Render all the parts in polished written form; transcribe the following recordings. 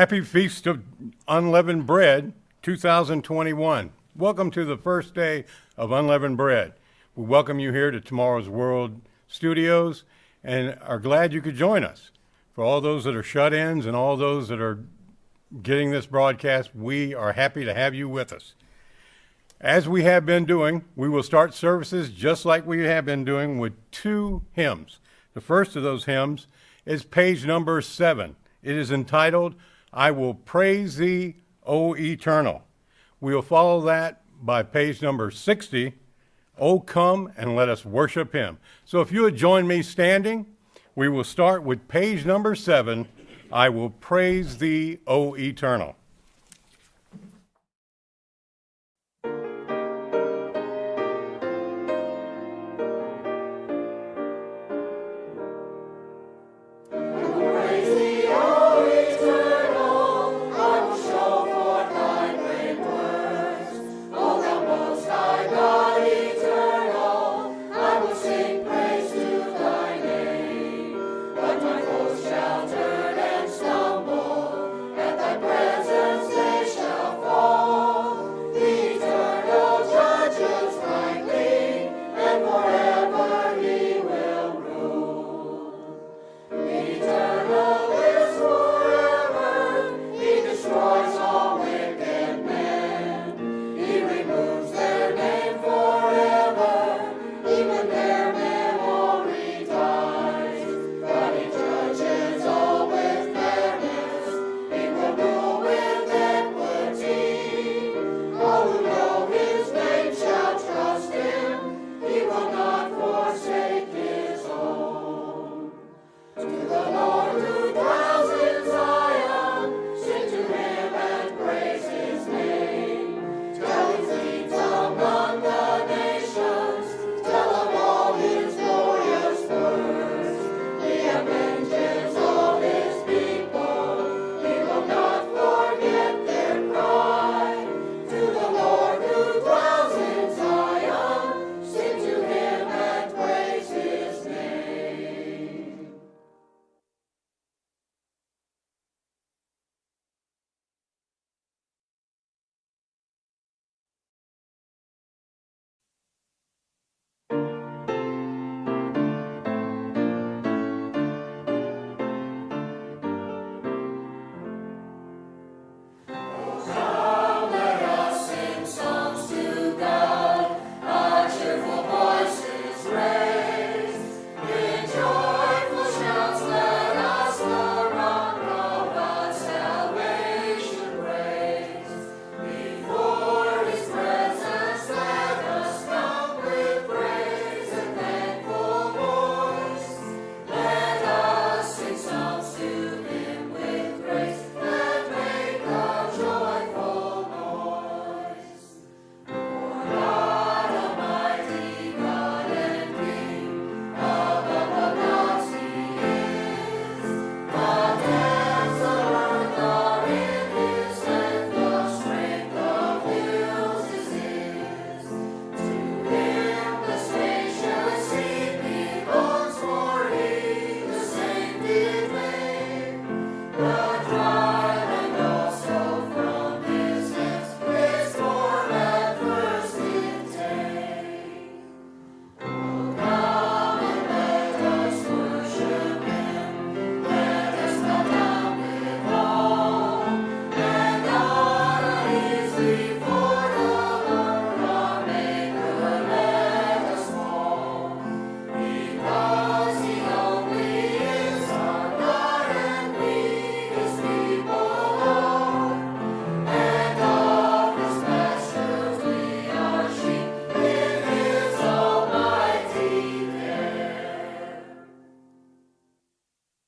Happy Feast of Unleavened Bread 2021. Welcome to the first day of Unleavened Bread. We welcome you here to Tomorrow's World Studios and are glad you could join us. For all those that are shut-ins and all those that are getting this broadcast, we are happy to have you with us. As we have been doing, we will start services just like we have been doing with two hymns. The first of those hymns is page number 7. It is entitled, I Will Praise Thee, O Eternal. We will follow that by page number 60, O Come and Let Us Worship Him. So if you would join me standing, we will start with page number 7, I Will Praise Thee, O Eternal.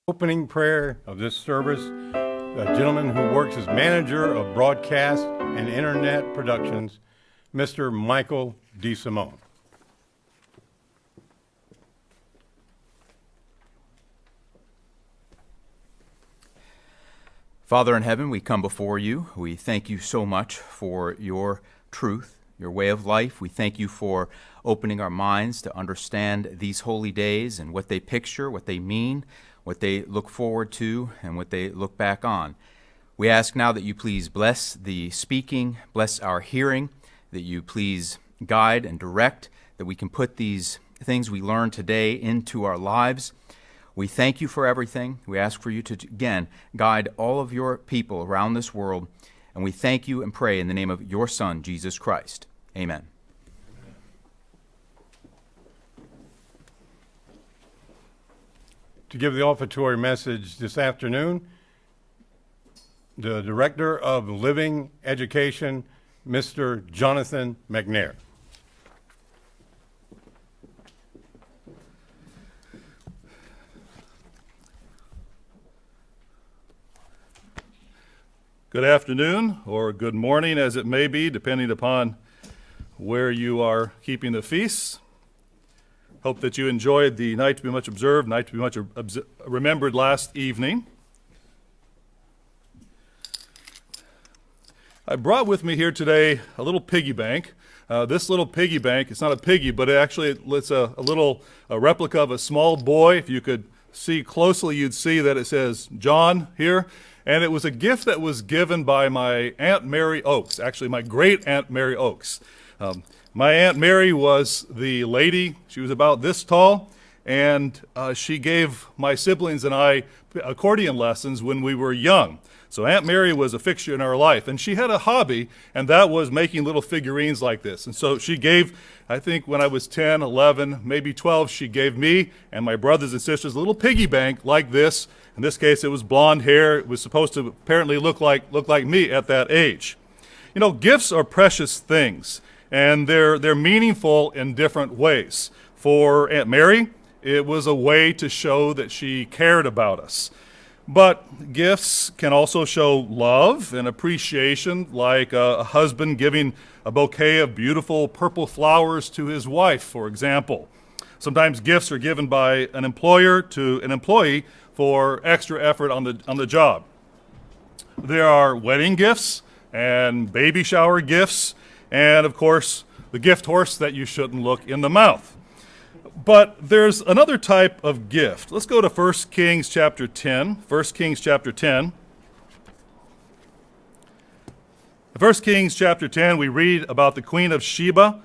Opening prayer of this service, a gentleman who works as manager of broadcast and internet productions, Mr. Michael DeSimone. Father in heaven, we come before you. We thank you so much for your truth, your way of life. We thank you for opening our minds to understand these holy days and what they picture, what they mean, what they look forward to, and what they look back on. We ask now that you please bless the speaking, bless our hearing, that you please guide and direct, that we can put these things we learned today into our lives. We thank you for everything. We ask for you to, again, guide all of your people around this world, and we thank you and pray in the name of your Son, Jesus Christ. Amen. To give the offertory message this afternoon, the Director of Living Education, Mr. Jonathan McNair. Good afternoon, or good morning as it may be, depending upon where you are keeping the feasts. Hope that you enjoyed the night to be much observed, night to be much remembered last evening. I brought with me here today a little piggy bank. This little piggy bank, it's not a piggy, but it's a little replica of a small boy. If you could see closely, you'd see that it says John here. And it was a gift that was given by my Aunt Mary Oakes, actually my great Aunt Mary Oakes. My Aunt Mary was the lady, she was about this tall, and she gave my siblings and I accordion lessons when we were young. So Aunt Mary was a fixture in our life, and she had a hobby, and that was making little figurines like this. And so she gave, I think when I was 10, 11, maybe 12, she gave me and my brothers and sisters a little piggy bank like this. In this case, it was blonde hair. It was supposed to apparently look like me at that age. You know, gifts are precious things, and they're meaningful in different ways. For Aunt Mary, it was a way to show that she cared about us. But gifts can also show love and appreciation, like a husband giving a bouquet of beautiful purple flowers to his wife, for example. Sometimes gifts are given by an employer to an employee for extra effort on the job. There are wedding gifts and baby shower gifts, and of course, the gift horse that you shouldn't look in the mouth. But there's another type of gift. Let's go to 1 Kings chapter 10. 1 Kings chapter 10. In 1 Kings chapter 10, we read about the Queen of Sheba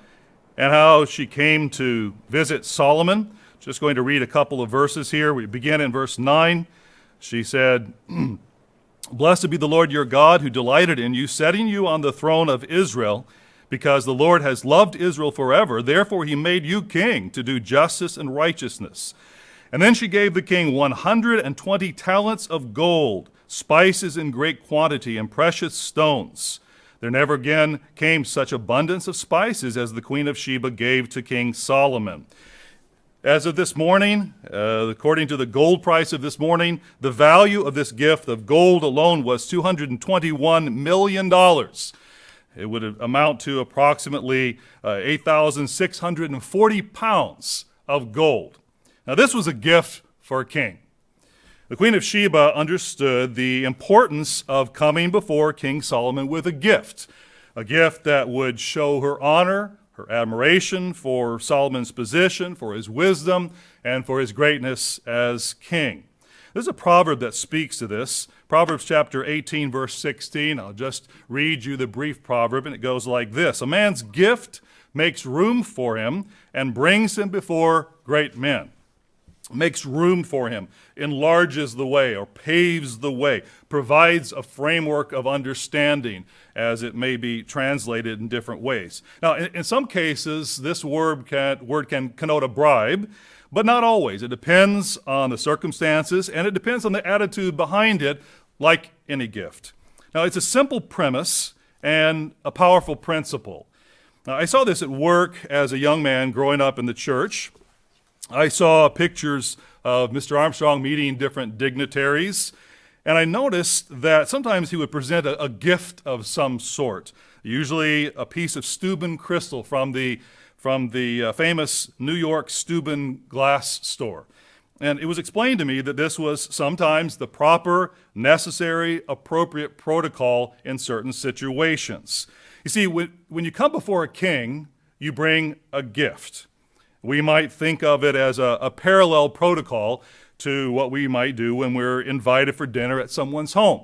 and how she came to visit Solomon. Just going to read a couple of verses here. We begin in verse 9. She said, "Blessed be the Lord your God, who delighted in you, setting you on the throne of Israel, because the Lord has loved Israel forever. Therefore he made you king to do justice and righteousness." And then she gave the king 120 talents of gold, spices in great quantity, and precious stones. There never again came such abundance of spices as the Queen of Sheba gave to King Solomon. As of this morning, according to the gold price of this morning, the value of this gift of gold alone was $221 million. It would amount to approximately 8,640 pounds of gold. Now, this was a gift for a king. The Queen of Sheba understood the importance of coming before King Solomon with a gift that would show her honor, her admiration for Solomon's position, for his wisdom, and for his greatness as king. There's a proverb that speaks to this. Proverbs chapter 18, verse 16. I'll just read you the brief proverb, and it goes like this. "A man's gift makes room for him and brings him before great men." Makes room for him, enlarges the way or paves the way, provides a framework of understanding, as it may be translated in different ways. Now, in some cases, this word can connote a bribe, but not always. It depends on the circumstances, and it depends on the attitude behind it, like any gift. Now, it's a simple premise and a powerful principle. Now, I saw this at work as a young man growing up in the church. I saw pictures of Mr. Armstrong meeting different dignitaries, and I noticed that sometimes he would present a gift of some sort, usually a piece of Steuben crystal from the famous New York Steuben glass store. And it was explained to me that this was sometimes the proper, necessary, appropriate protocol in certain situations. You see, when you come before a king, you bring a gift. We might think of it as a parallel protocol to what we might do when we're invited for dinner at someone's home.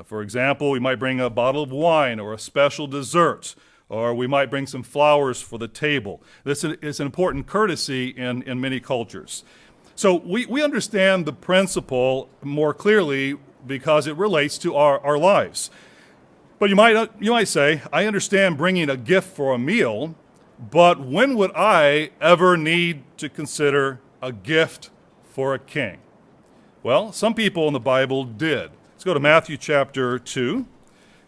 For example, we might bring a bottle of wine or a special dessert, or we might bring some flowers for the table. This is an important courtesy in many cultures. So we understand the principle more clearly because it relates to our lives. But you might say, I understand bringing a gift for a meal, but when would I ever need to consider a gift for a king? Well, some people in the Bible did. Let's go to Matthew chapter 2.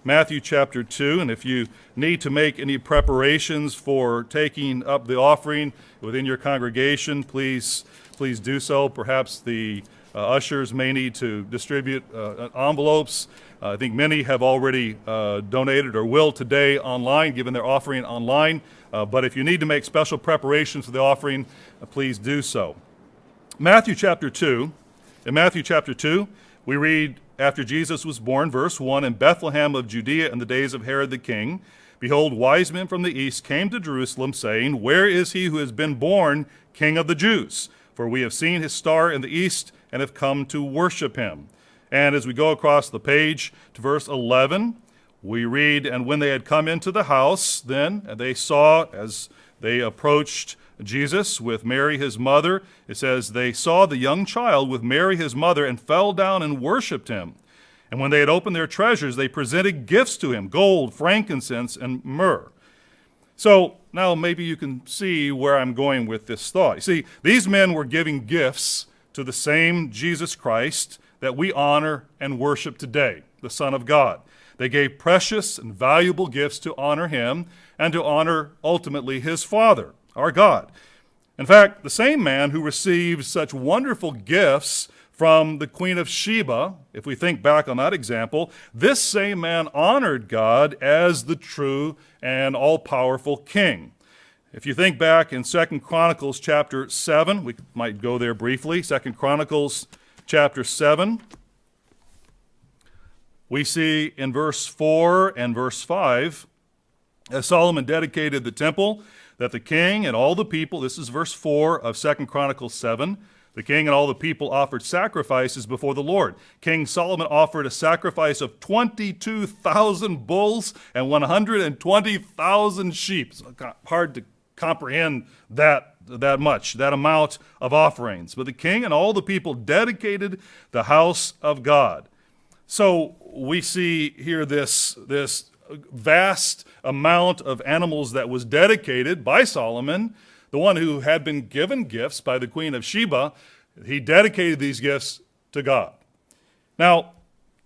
Matthew chapter 2, and if you need to make any preparations for taking up the offering within your congregation, please do so. Perhaps the ushers may need to distribute envelopes. I think many have already donated or will today online, given their offering online. But if you need to make special preparations for the offering, please do so. Matthew chapter 2. In Matthew chapter 2, we read, after Jesus was born, verse 1, in Bethlehem of Judea in the days of Herod the king, behold, wise men from the east came to Jerusalem, saying, where is he who has been born King of the Jews? For we have seen his star in the east and have come to worship him. And as we go across the page to verse 11, we read, and when they had come into the house, then they saw, as they approached Jesus with Mary his mother, it says, they saw the young child with Mary his mother and fell down and worshipped him. And when they had opened their treasures, they presented gifts to him, gold, frankincense, and myrrh. So now maybe you can see where I'm going with this thought. You see, these men were giving gifts to the same Jesus Christ that we honor and worship today, the Son of God. They gave precious and valuable gifts to honor him and to honor ultimately his Father, our God. In fact, the same man who received such wonderful gifts from the Queen of Sheba, if we think back on that example, this same man honored God as the true and all-powerful king. If you think back in 2 Chronicles chapter 7, we might go there briefly, 2 Chronicles chapter 7, we see in verse 4 and verse 5, as Solomon dedicated the temple, that the king and all the people, this is verse 4 of 2 Chronicles 7, the king and all the people offered sacrifices before the Lord. King Solomon offered a sacrifice of 22,000 bulls and 120,000 sheep. It's hard to comprehend that amount of offerings. But the king and all the people dedicated the house of God. So we see here this vast amount of animals that was dedicated by Solomon, the one who had been given gifts by the Queen of Sheba. He dedicated these gifts to God. Now,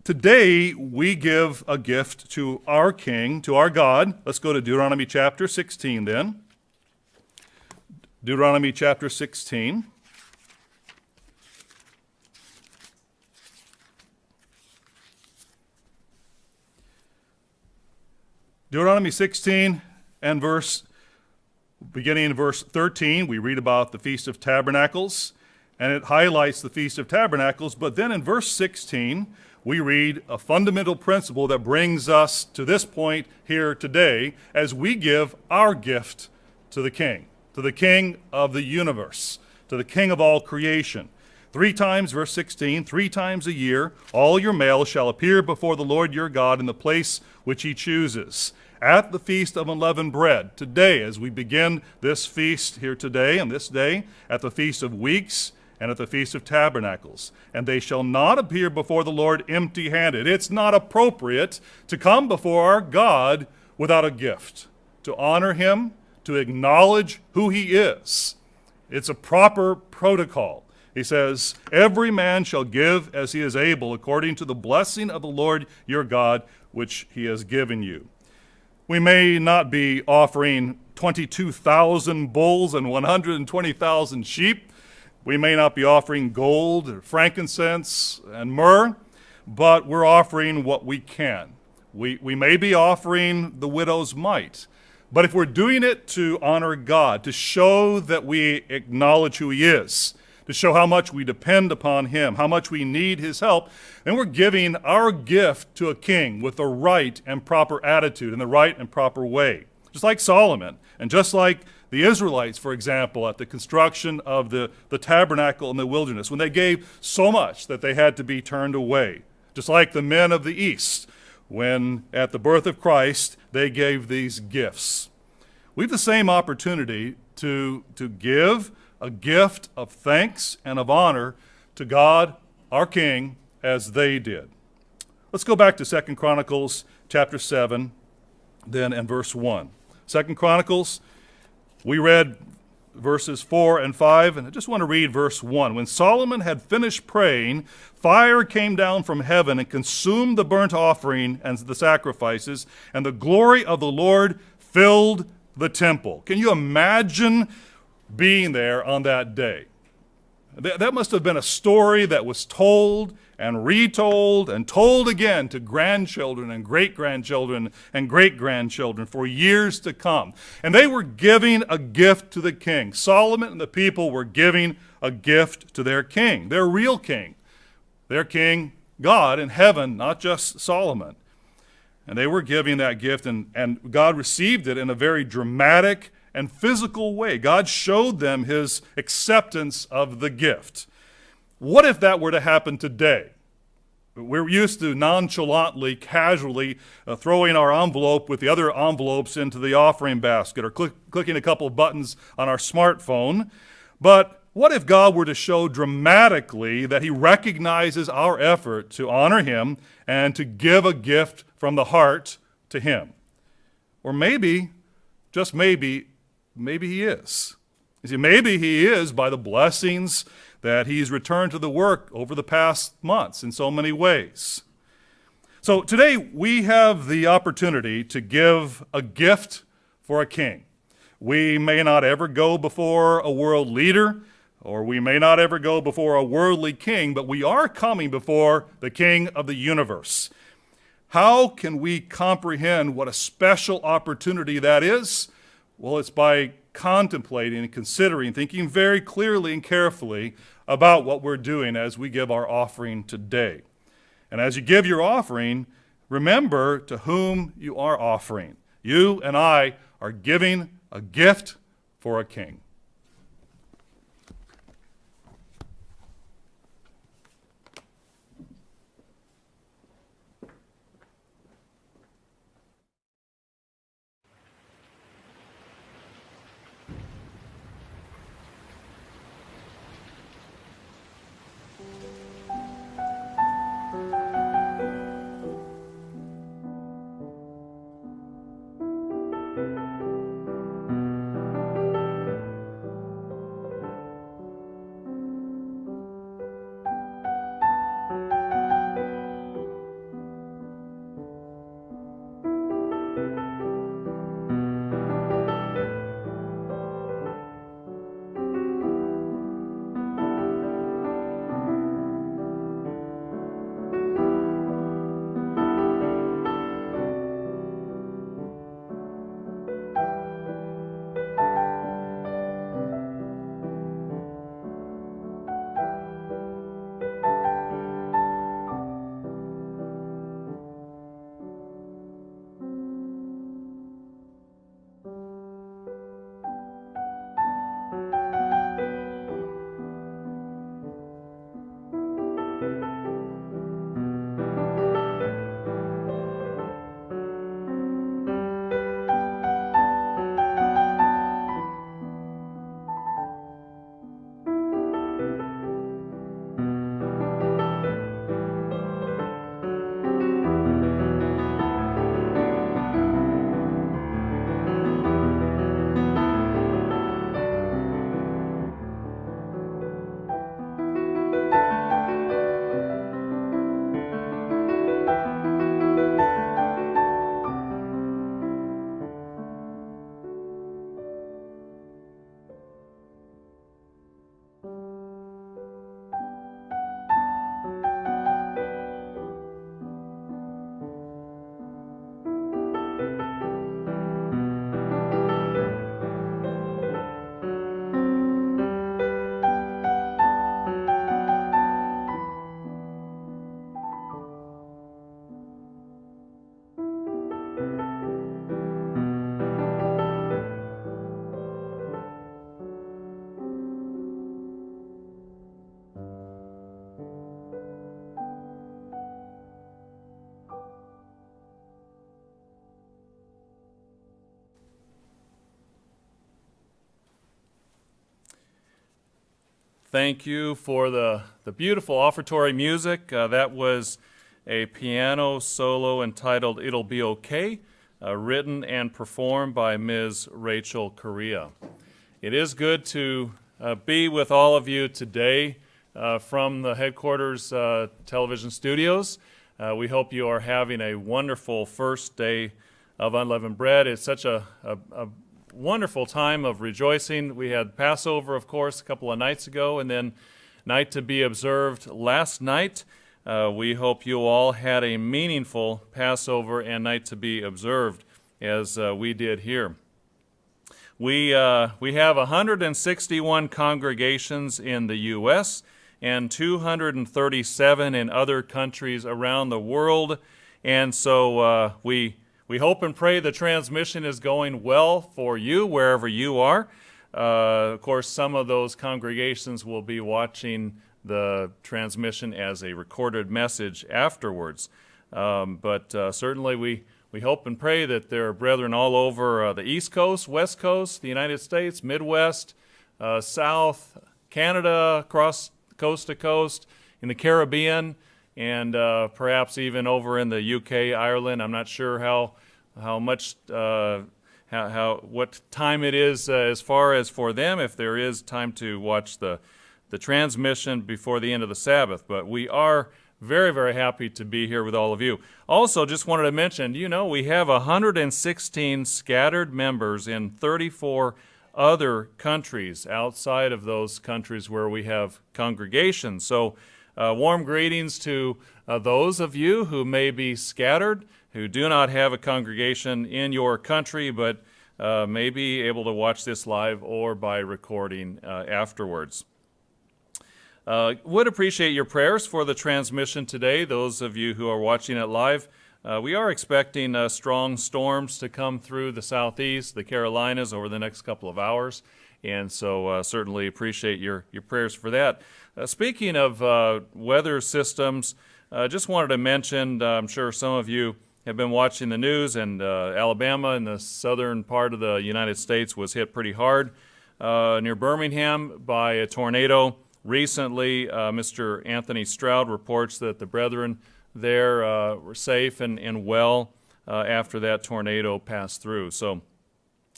today we give a gift to our King, to our God. Let's go to Deuteronomy chapter 16 then. Deuteronomy chapter 16. Deuteronomy 16 and beginning in verse 13, we read about the Feast of Tabernacles, and it highlights the Feast of Tabernacles. But then in verse 16, we read a fundamental principle that brings us to this point here today as we give our gift to the King of the universe, to the King of all creation. 3 times, verse 16, 3 times a year, all your males shall appear before the Lord your God in the place which he chooses. At the feast of unleavened bread, today, as we begin this feast here today and this day, at the feast of weeks and at the feast of tabernacles. And they shall not appear before the Lord empty-handed. It's not appropriate to come before our God without a gift, to honor him, to acknowledge who he is. It's a proper protocol. He says, every man shall give as he is able, according to the blessing of the Lord your God, which he has given you. We may not be offering 22,000 bulls and 120,000 sheep. We may not be offering gold or frankincense and myrrh, but we're offering what we can. We may be offering the widow's mite, but if we're doing it to honor God, to show that we acknowledge who he is, to show how much we depend upon him, how much we need his help, then we're giving our gift to a king with the right and proper attitude, in the right and proper way. Just like Solomon, and just like the Israelites, for example, at the construction of the tabernacle in the wilderness, when they gave so much that they had to be turned away. just like the men of the East, when at the birth of Christ they gave these gifts. We have the same opportunity to give a gift of thanks and of honor to God, our King, as they did. Let's go back to 2 Chronicles chapter 7, then and verse 1. 2 Chronicles, we read verses 4 and 5, and I just want to read verse 1. When Solomon had finished praying, fire came down from heaven and consumed the burnt offering and the sacrifices, and the glory of the Lord filled the temple. Can you imagine being there on that day? That must have been a story that was told and retold and told again to grandchildren and great-grandchildren and great-grandchildren for years to come. And they were giving a gift to the king. Solomon and the people were giving a gift to their king, their real king, their king, God in heaven, not just Solomon. And they were giving that gift, and God received it in a very dramatic and physical way. God showed them his acceptance of the gift. What if that were to happen today? We're used to nonchalantly, casually throwing our envelope with the other envelopes into the offering basket or clicking a couple of buttons on our smartphone. But what if God were to show dramatically that he recognizes our effort to honor him and to give a gift from the heart to him? Or maybe, just maybe he is. You see, maybe he is by the blessings that he's returned to the work over the past months in so many ways. So today we have the opportunity to give a gift for a king. We may not ever go before a world leader, or we may not ever go before a worldly king, but we are coming before the King of the universe. How can we comprehend what a special opportunity that is? Well, it's by contemplating and considering, thinking very clearly and carefully about what we're doing as we give our offering today. And as you give your offering, remember to whom you are offering. You and I are giving a gift for a king. thank you for the beautiful offertory music. That was a piano solo entitled It'll Be Okay, written and performed by Ms. Rachel Correa. It is good to be with all of you today from the headquarters television studios. We hope you are having a wonderful first day of Unleavened Bread. It's such a wonderful time of rejoicing. We had Passover, of course, a couple of nights ago, and then night to be observed last night. We hope you all had a meaningful Passover and night to be observed, as we did here. We have 161 congregations in the U.S. and 237 in other countries around the world, and so we hope and pray the transmission is going well for you wherever you are. Of course, some of those congregations will be watching the transmission as a recorded message afterwards. But certainly we hope and pray that there are brethren all over the East Coast, West Coast, the United States, Midwest, South, Canada, across coast to coast, in the Caribbean, and perhaps even over in the UK, Ireland. I'm not sure what time it is as far as for them, if there is time to watch the transmission before the end of the Sabbath. But we are very, very happy to be here with all of you. Also, just wanted to mention, we have 116 scattered members in 34 other countries outside of those countries where we have congregations. So warm greetings to those of you who may be scattered, who do not have a congregation in your country, but may be able to watch this live or by recording afterwards. Would appreciate your prayers for the transmission today, those of you who are watching it live. We are expecting strong storms to come through the southeast, the Carolinas, over the next couple of hours, and so certainly appreciate your prayers for that. Speaking of weather systems, just wanted to mention, I'm sure some of you have been watching the news, and Alabama in the southern part of the United States was hit pretty hard near Birmingham by a tornado. Recently, Mr. Anthony Stroud reports that the brethren there were safe and well after that tornado passed through. So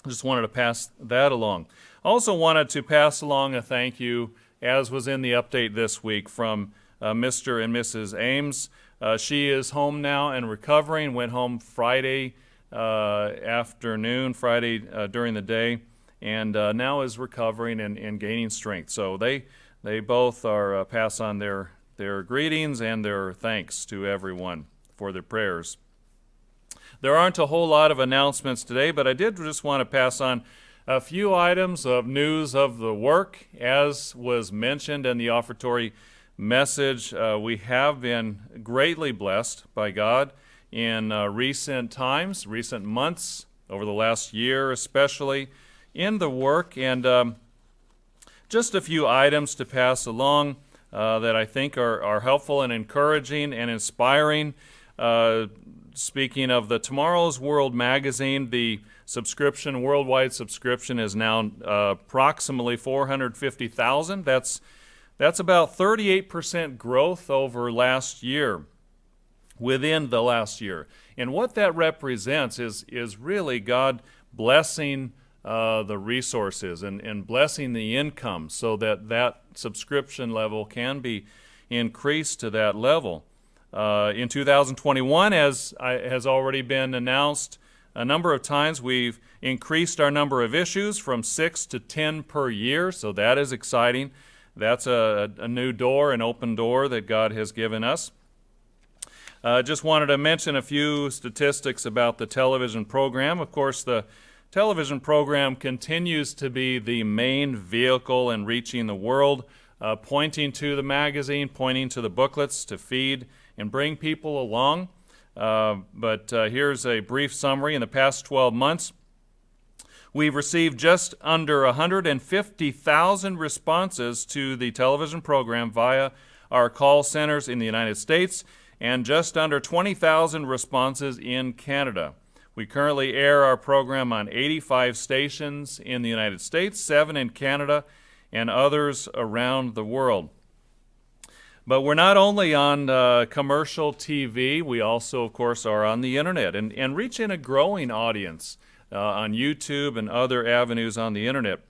just wanted to pass that along. Also wanted to pass along a thank you, as was in the update this week, from Mr. and Mrs. Ames. She is home now and recovering, went home Friday afternoon, Friday during the day, and now is recovering and gaining strength. So they both are pass on their greetings and their thanks to everyone for their prayers. There aren't a whole lot of announcements today, but I did just want to pass on a few items of news of the work. As was mentioned in the offertory message, we have been greatly blessed by God in recent times, recent months, over the last year especially, in the work, and just a few items to pass along that I think are helpful and encouraging and inspiring. Speaking of the Tomorrow's World magazine, the worldwide subscription is now approximately 450,000. That's about 38% growth over last year, within the last year. And what that represents is really God blessing the resources and blessing the income so that subscription level can be increased to that level. In 2021, as has already been announced a number of times, we've increased our number of issues from 6 to 10 per year, so that is exciting. That's a new door, an open door that God has given us. Just wanted to mention a few statistics about the television program. Of course, the television program continues to be the main vehicle in reaching the world, pointing to the magazine, pointing to the booklets to feed and bring people along. But here's a brief summary. In the past 12 months, we've received just under 150,000 responses to the television program via our call centers in the United States and just under 20,000 responses in Canada. We currently air our program on 85 stations in the United States, 7 in Canada, and others around the world. But we're not only on commercial TV, we also, of course, are on the internet and reaching a growing audience on YouTube and other avenues on the internet.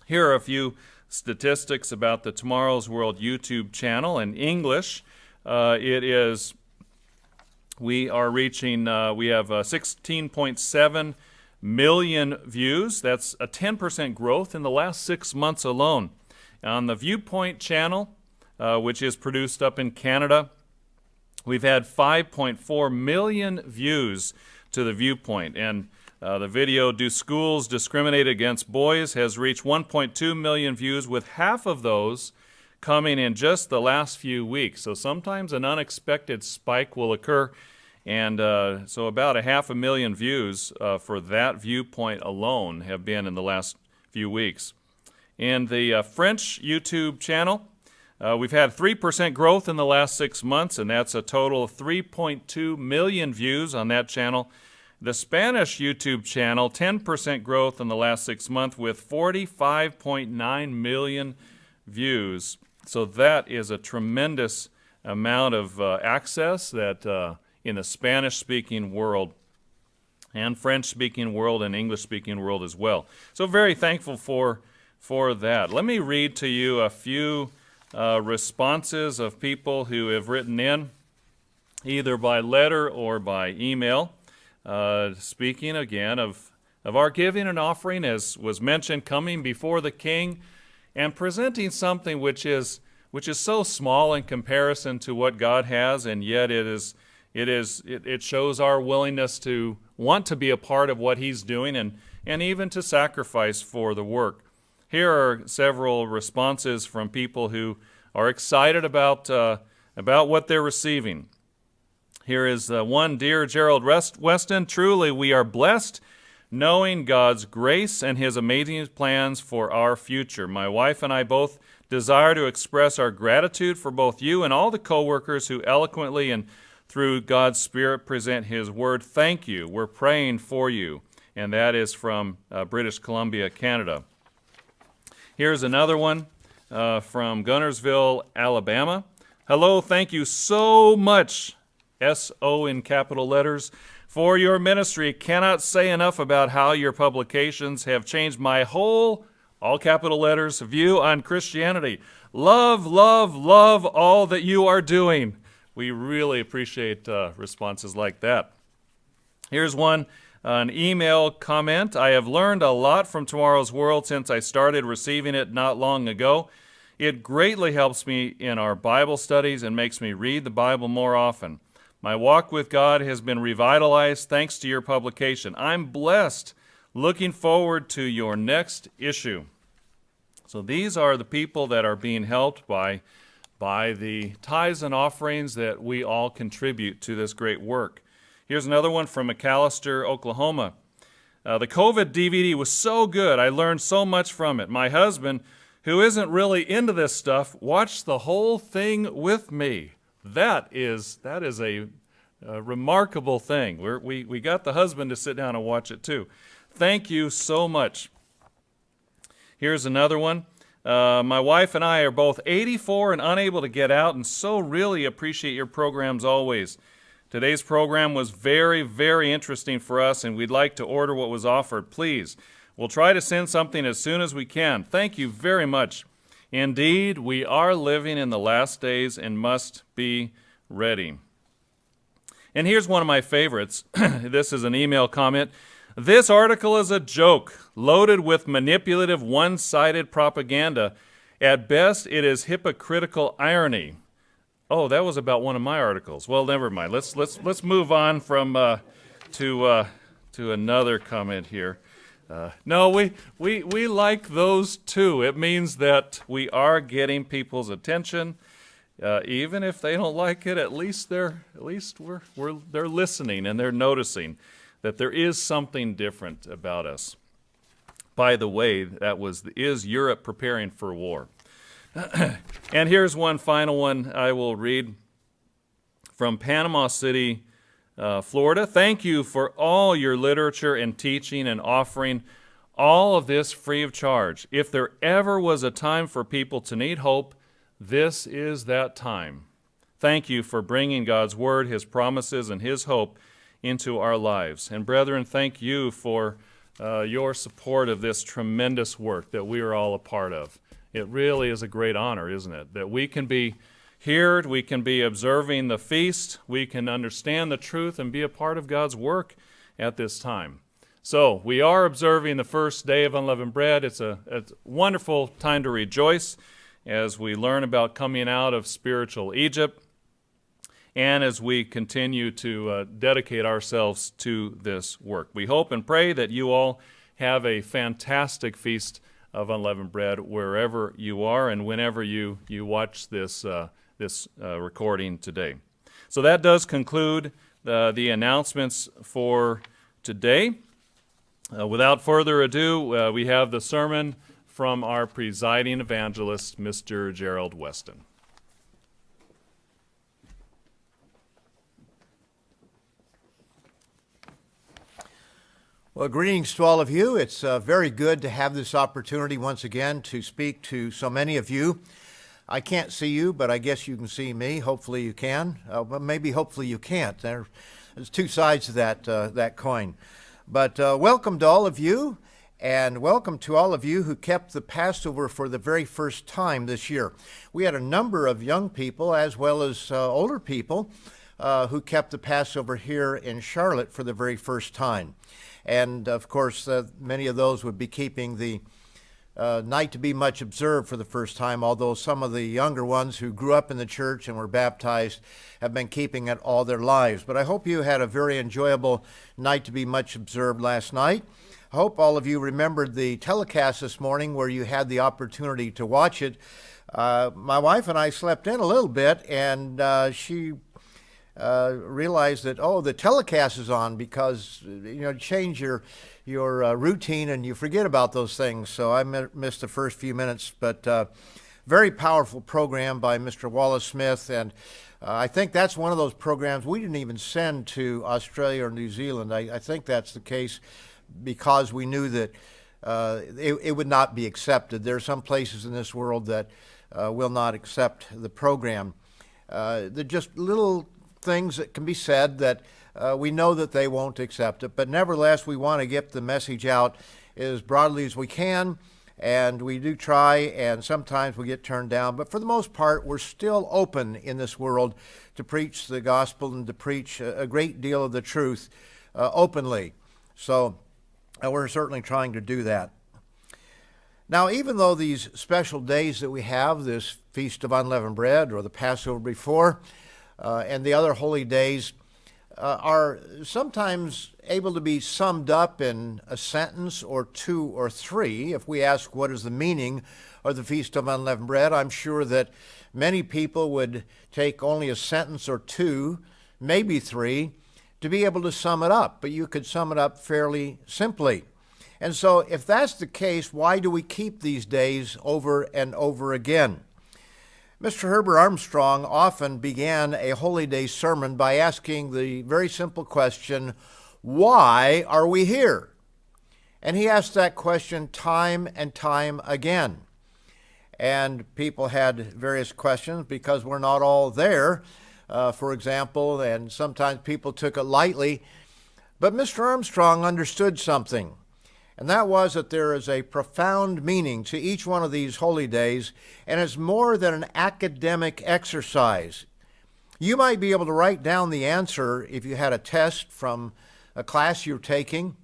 Here are a few statistics about the Tomorrow's World YouTube channel. In English, we are reaching, we have 16.7 million views. That's a 10% growth in the last 6 months alone. On the Viewpoint channel, which is produced up in Canada, we've had 5.4 million views to the Viewpoint. And the video, Do Schools Discriminate Against Boys, has reached 1.2 million views, with half of those coming in just the last few weeks. So sometimes an unexpected spike will occur, and so about 500,000 views for that Viewpoint alone have been in the last few weeks. In the French YouTube channel, we've had 3% growth in the last 6 months, and that's a total of 3.2 million views on that channel. The Spanish YouTube channel, 10% growth in the last 6 months with 45.9 million views. So that is a tremendous amount of access that in the Spanish-speaking world and French-speaking world and English-speaking world as well. So very thankful for that. Let me read to you a few responses of people who have written in, either by letter or by email. Speaking again of our giving and offering, as was mentioned, coming before the King and presenting something which is so small in comparison to what God has, and yet it shows our willingness to want to be a part of what He's doing and even to sacrifice for the work. Here are several responses from people who are excited about what they're receiving. Here is one. Dear Gerald Weston, truly we are blessed knowing God's grace and His amazing plans for our future. My wife and I both desire to express our gratitude for both you and all the co-workers who eloquently and through God's Spirit present His Word. Thank you. We're praying for you. And that is from British Columbia, Canada. Here's another one from Gunnersville, Alabama. Hello, thank you so much, S-O in capital letters, for your ministry. Cannot say enough about how your publications have changed my whole, all capital letters, view on Christianity. Love, love, love all that you are doing. We really appreciate responses like that. Here's one, an email comment. I have learned a lot from Tomorrow's World since I started receiving it not long ago. It greatly helps me in our Bible studies and makes me read the Bible more often. My walk with God has been revitalized thanks to your publication. I'm blessed. Looking forward to your next issue. So these are the people that are being helped by the tithes and offerings that we all contribute to this great work. Here's another one from McAllister, Oklahoma. The COVID DVD was so good. I learned so much from it. My husband, who isn't really into this stuff, watched the whole thing with me. That is a remarkable thing. We got the husband to sit down and watch it too. Thank you so much. Here's another one. My wife and I are both 84 and unable to get out, and so really appreciate your programs always. Today's program was very, very interesting for us, and we'd like to order what was offered. Please, we'll try to send something as soon as we can. Thank you very much. Indeed, we are living in the last days and must be ready. And here's one of my favorites. This is an email comment. This article is a joke, loaded with manipulative, one-sided propaganda. At best, it is hypocritical irony. Oh, that was about one of my articles. Well, never mind. Let's move on from to another comment here. No, we like those too. It means that we are getting people's attention, even if they don't like it. At least they're listening and they're noticing that there is something different about us. By the way, is Europe preparing for war? And here's one final one I will read from Panama City, Florida. Thank you for all your literature and teaching and offering. All of this free of charge. If there ever was a time for people to need hope, this is that time. Thank you for bringing God's Word, His promises, and His hope into our lives. And brethren, thank you for your support of this tremendous work that we are all a part of. It really is a great honor, isn't it? That we can be here, we can be observing the feast, we can understand the truth and be a part of God's work at this time. So, we are observing the first day of Unleavened Bread. It's a wonderful time to rejoice as we learn about coming out of spiritual Egypt and as we continue to dedicate ourselves to this work. We hope and pray that you all have a fantastic feast of Unleavened Bread wherever you are and whenever you watch this recording today. So that does conclude the announcements for today. Without further ado, we have the sermon from our presiding evangelist, Mr. Gerald Weston. Well, greetings to all of you. It's very good to have this opportunity once again to speak to so many of you. I can't see you, but I guess you can see me. Hopefully you can. But maybe hopefully you can't. There's two sides to that coin. But welcome to all of you, and welcome to all of you who kept the Passover for the very first time this year. We had a number of young people as well as older people who kept the Passover here in Charlotte for the very first time. And of course, many of those would be keeping the night to be much observed for the first time, although some of the younger ones who grew up in the church and were baptized have been keeping it all their lives. But I hope you had a very enjoyable night to be much observed last night. I hope all of you remembered the telecast this morning where you had the opportunity to watch it. My wife and I slept in a little bit, and she realized that, the telecast is on, because change your routine and you forget about those things. So I missed the first few minutes, but very powerful program by Mr. Wallace Smith, and I think that's one of those programs we didn't even send to Australia or New Zealand. I think that's the case because we knew that it would not be accepted. There are some places in this world that will not accept the program. They're just little things that can be said that we know that they won't accept it, but nevertheless we want to get the message out as broadly as we can, and we do try, and sometimes we get turned down, but for the most part we're still open in this world to preach the gospel and to preach a great deal of the truth openly. So we're certainly trying to do that. Now, even though these special days that we have, this Feast of Unleavened Bread or the Passover before, and the other holy days are sometimes able to be summed up in a sentence or two or three. If we ask what is the meaning of the Feast of Unleavened Bread, I'm sure that many people would take only a sentence or two, maybe three, to be able to sum it up. But you could sum it up fairly simply. And so if that's the case, why do we keep these days over and over again? Mr. Herbert Armstrong often began a Holy Day sermon by asking the very simple question, why are we here? And he asked that question time and time again. And people had various questions because we're not all there, for example, and sometimes people took it lightly. But Mr. Armstrong understood something. And that was that there is a profound meaning to each one of these holy days, and it's more than an academic exercise. You might be able to write down the answer if you had a test from a class you're taking,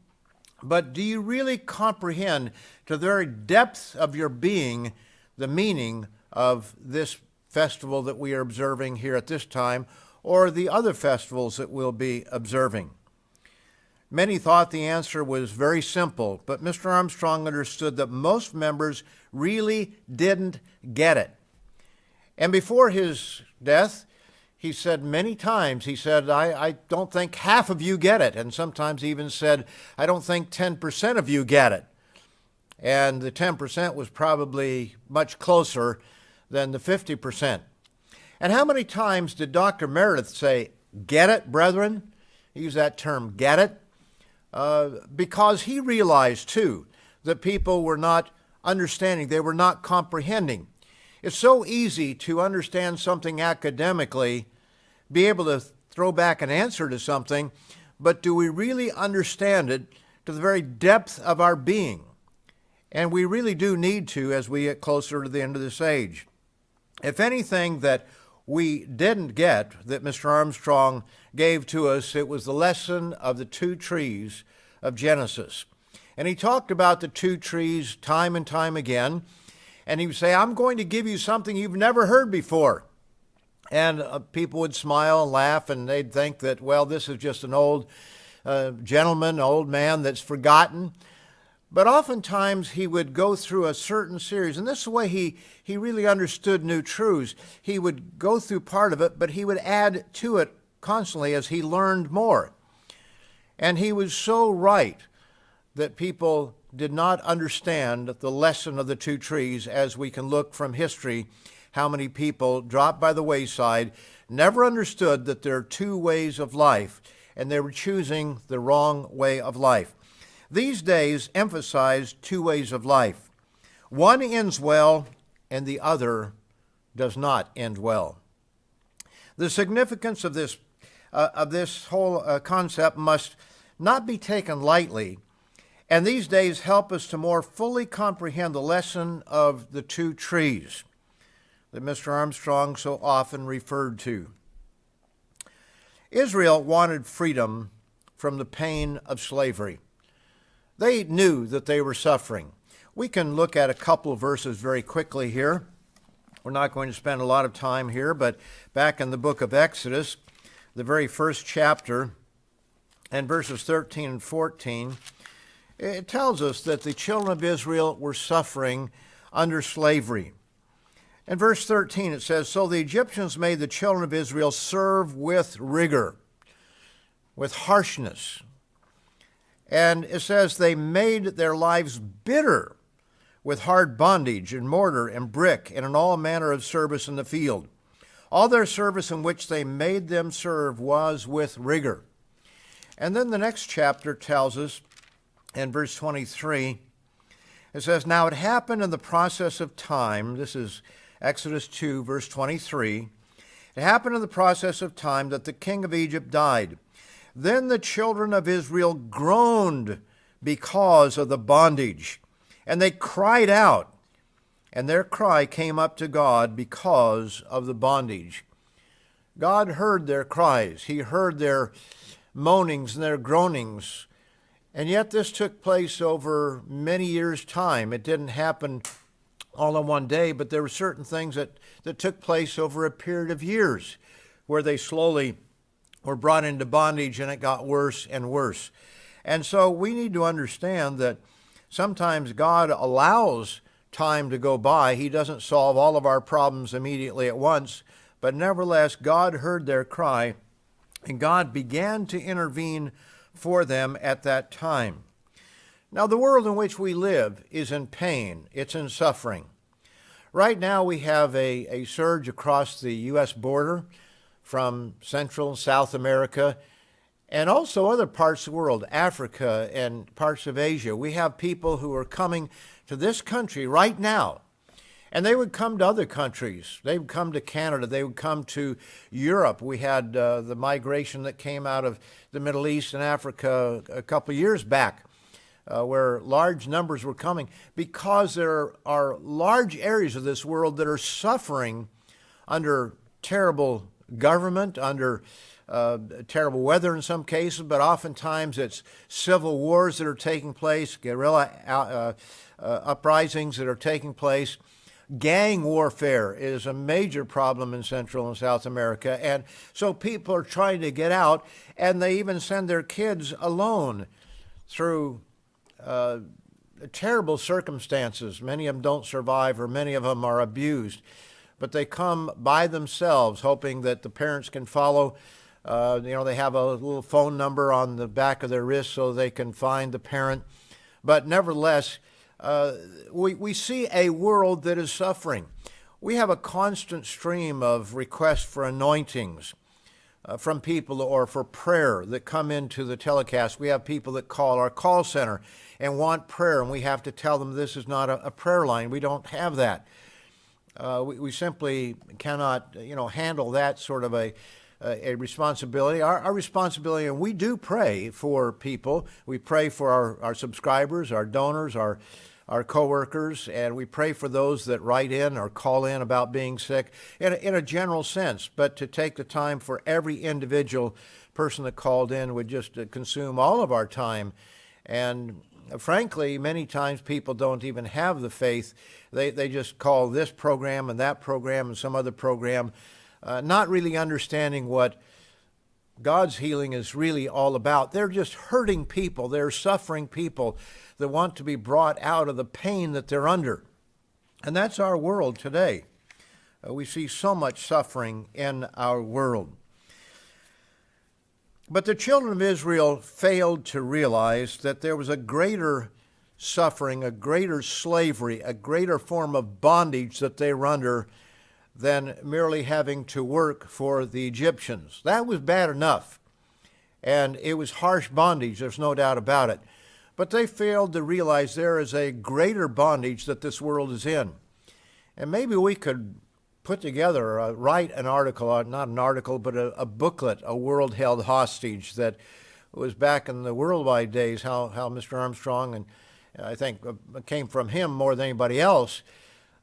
but do you really comprehend to the very depth of your being the meaning of this festival that we are observing here at this time, or the other festivals that we'll be observing? Many thought the answer was very simple, but Mr. Armstrong understood that most members really didn't get it. And before his death, he said many times, I don't think half of you get it. And sometimes he even said, I don't think 10% of you get it. And the 10% was probably much closer than the 50%. And how many times did Dr. Meredith say, get it, brethren? He used that term, get it. Because he realized, too, that people were not understanding, they were not comprehending. It's so easy to understand something academically, be able to throw back an answer to something, but do we really understand it to the very depth of our being? And we really do need to as we get closer to the end of this age. If anything that we didn't get that Mr. Armstrong gave to us, it was the lesson of the two trees of Genesis. And he talked about the two trees time and time again. And he would say, I'm going to give you something you've never heard before. And people would smile and laugh, and they'd think that, well, this is just an old gentleman, old man that's forgotten. But oftentimes he would go through a certain series, and this is the way he really understood new truths. He would go through part of it, but he would add to it constantly as he learned more. And he was so right that people did not understand the lesson of the two trees, as we can look from history how many people dropped by the wayside, never understood that there are two ways of life, and they were choosing the wrong way of life. These days emphasize two ways of life. One ends well, and the other does not end well. The significance of this whole concept must not be taken lightly, and these days help us to more fully comprehend the lesson of the two trees that Mr. Armstrong so often referred to. Israel wanted freedom from the pain of slavery. They knew that they were suffering. We can look at a couple of verses very quickly here. We're not going to spend a lot of time here, but back in the book of Exodus, the very first chapter, and verses 13 and 14, it tells us that the children of Israel were suffering under slavery. In verse 13 it says, So the Egyptians made the children of Israel serve with rigor, with harshness. And it says they made their lives bitter with hard bondage and mortar and brick and in all manner of service in the field. All their service in which they made them serve was with rigor. And then the next chapter tells us, in verse 23, it says, Now it happened in the process of time, this is Exodus 2, verse 23, it happened in the process of time that the king of Egypt died. Then the children of Israel groaned because of the bondage, and they cried out, and their cry came up to God because of the bondage. God heard their cries. He heard their moanings and their groanings. And yet this took place over many years' time. It didn't happen all in one day, but there were certain things that took place over a period of years where they slowly were brought into bondage, and it got worse and worse. And so we need to understand that sometimes God allows time to go by. He doesn't solve all of our problems immediately at once, but nevertheless, God heard their cry, and God began to intervene for them at that time. Now, the world in which we live is in pain. It's in suffering. Right now, we have a surge across the U.S. border from Central and South America, and also other parts of the world, Africa and parts of Asia. We have people who are coming to this country right now, and they would come to other countries. They would come to Canada. They would come to Europe. We had the migration that came out of the Middle East and Africa a couple years back, where large numbers were coming, because there are large areas of this world that are suffering under terrible government, under terrible weather in some cases, but oftentimes it's civil wars that are taking place, guerrilla uprisings that are taking place. Gang warfare is a major problem in Central and South America, and so people are trying to get out, and they even send their kids alone through terrible circumstances. Many of them don't survive, or many of them are abused, but they come by themselves, hoping that the parents can follow. They have a little phone number on the back of their wrist so they can find the parent. But nevertheless, we see a world that is suffering. We have a constant stream of requests for anointings, from people or for prayer that come into the telecast. We have people that call our call center and want prayer, and we have to tell them this is not a prayer line. We don't have that. We simply cannot, handle that sort of a responsibility. Our responsibility, and we do pray for people. We pray for our subscribers, our donors, our coworkers, and we pray for those that write in or call in about being sick in a general sense. But to take the time for every individual person that called in would just consume all of our time. And frankly, many times people don't even have the faith. They just call this program and that program and some other program, not really understanding what God's healing is really all about. They're just hurting people. They're suffering people that want to be brought out of the pain that they're under. And that's our world today. We see so much suffering in our world. But the children of Israel failed to realize that there was a greater suffering, a greater slavery, a greater form of bondage that they were under than merely having to work for the Egyptians. That was bad enough, and it was harsh bondage, there's no doubt about it. But they failed to realize there is a greater bondage that this world is in. And maybe we could put together, write an article, not an article, but a booklet, A World Held Hostage, that was back in the worldwide days, how Mr. Armstrong, and I think came from him more than anybody else,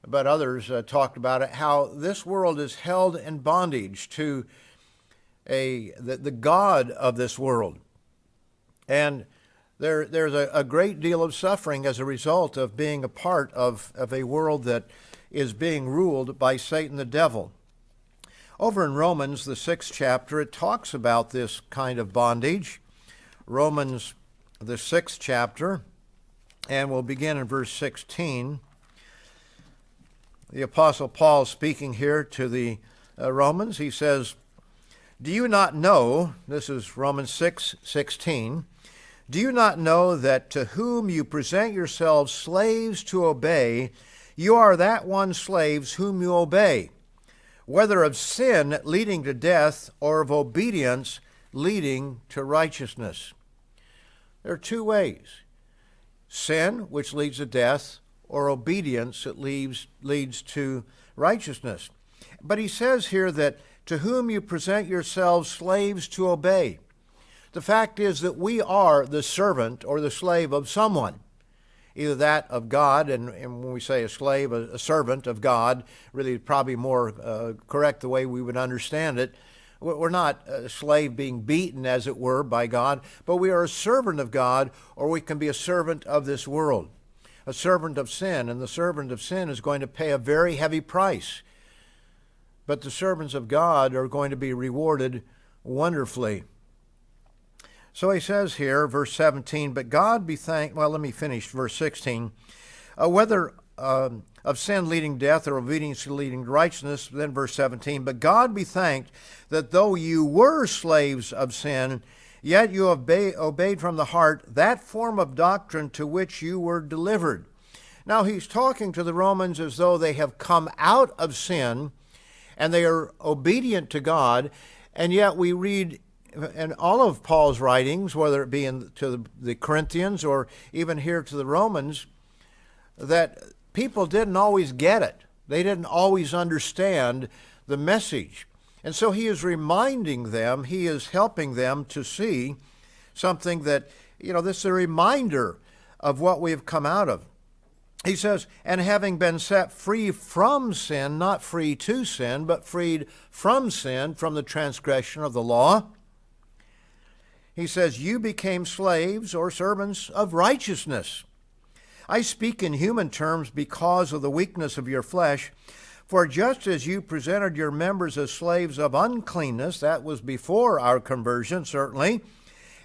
but others talked about it, how this world is held in bondage to the God of this world. And there's a great deal of suffering as a result of being a part of a world that is being ruled by Satan the devil. Over in Romans, the 6th chapter, it talks about this kind of bondage. Romans, the 6th chapter, and we'll begin in verse 16. The Apostle Paul speaking here to the Romans, he says, "Do you not know," this is Romans 6:16, "do you not know that to whom you present yourselves slaves to obey, you are that one slaves whom you obey, whether of sin leading to death or of obedience leading to righteousness?" There are two ways: sin, which leads to death, or obedience that leads to righteousness. But he says here that to whom you present yourselves slaves to obey. The fact is that we are the servant or the slave of someone, either that of God, and when we say a slave, a servant of God, really probably more correct the way we would understand it. We're not a slave being beaten, as it were, by God, but we are a servant of God, or we can be a servant of this world, a servant of sin, and the servant of sin is going to pay a very heavy price. But the servants of God are going to be rewarded wonderfully. So he says here, verse 17, "But God be thanked," well, let me finish verse 16, "whether of sin leading death or obedience leading to righteousness," then verse 17, "But God be thanked that though you were slaves of sin, yet you obeyed from the heart that form of doctrine to which you were delivered." Now he's talking to the Romans as though they have come out of sin and they are obedient to God, and yet we read in all of Paul's writings, whether it be to the Corinthians or even here to the Romans, that people didn't always get it. They didn't always understand the message. And so he is reminding them, he is helping them to see something that, this is a reminder of what we have come out of. He says, "And having been set free from sin," not free to sin, but freed from sin, from the transgression of the law, he says, "you became slaves or servants of righteousness. I speak in human terms because of the weakness of your flesh. For just as you presented your members as slaves of uncleanness," that was before our conversion, certainly,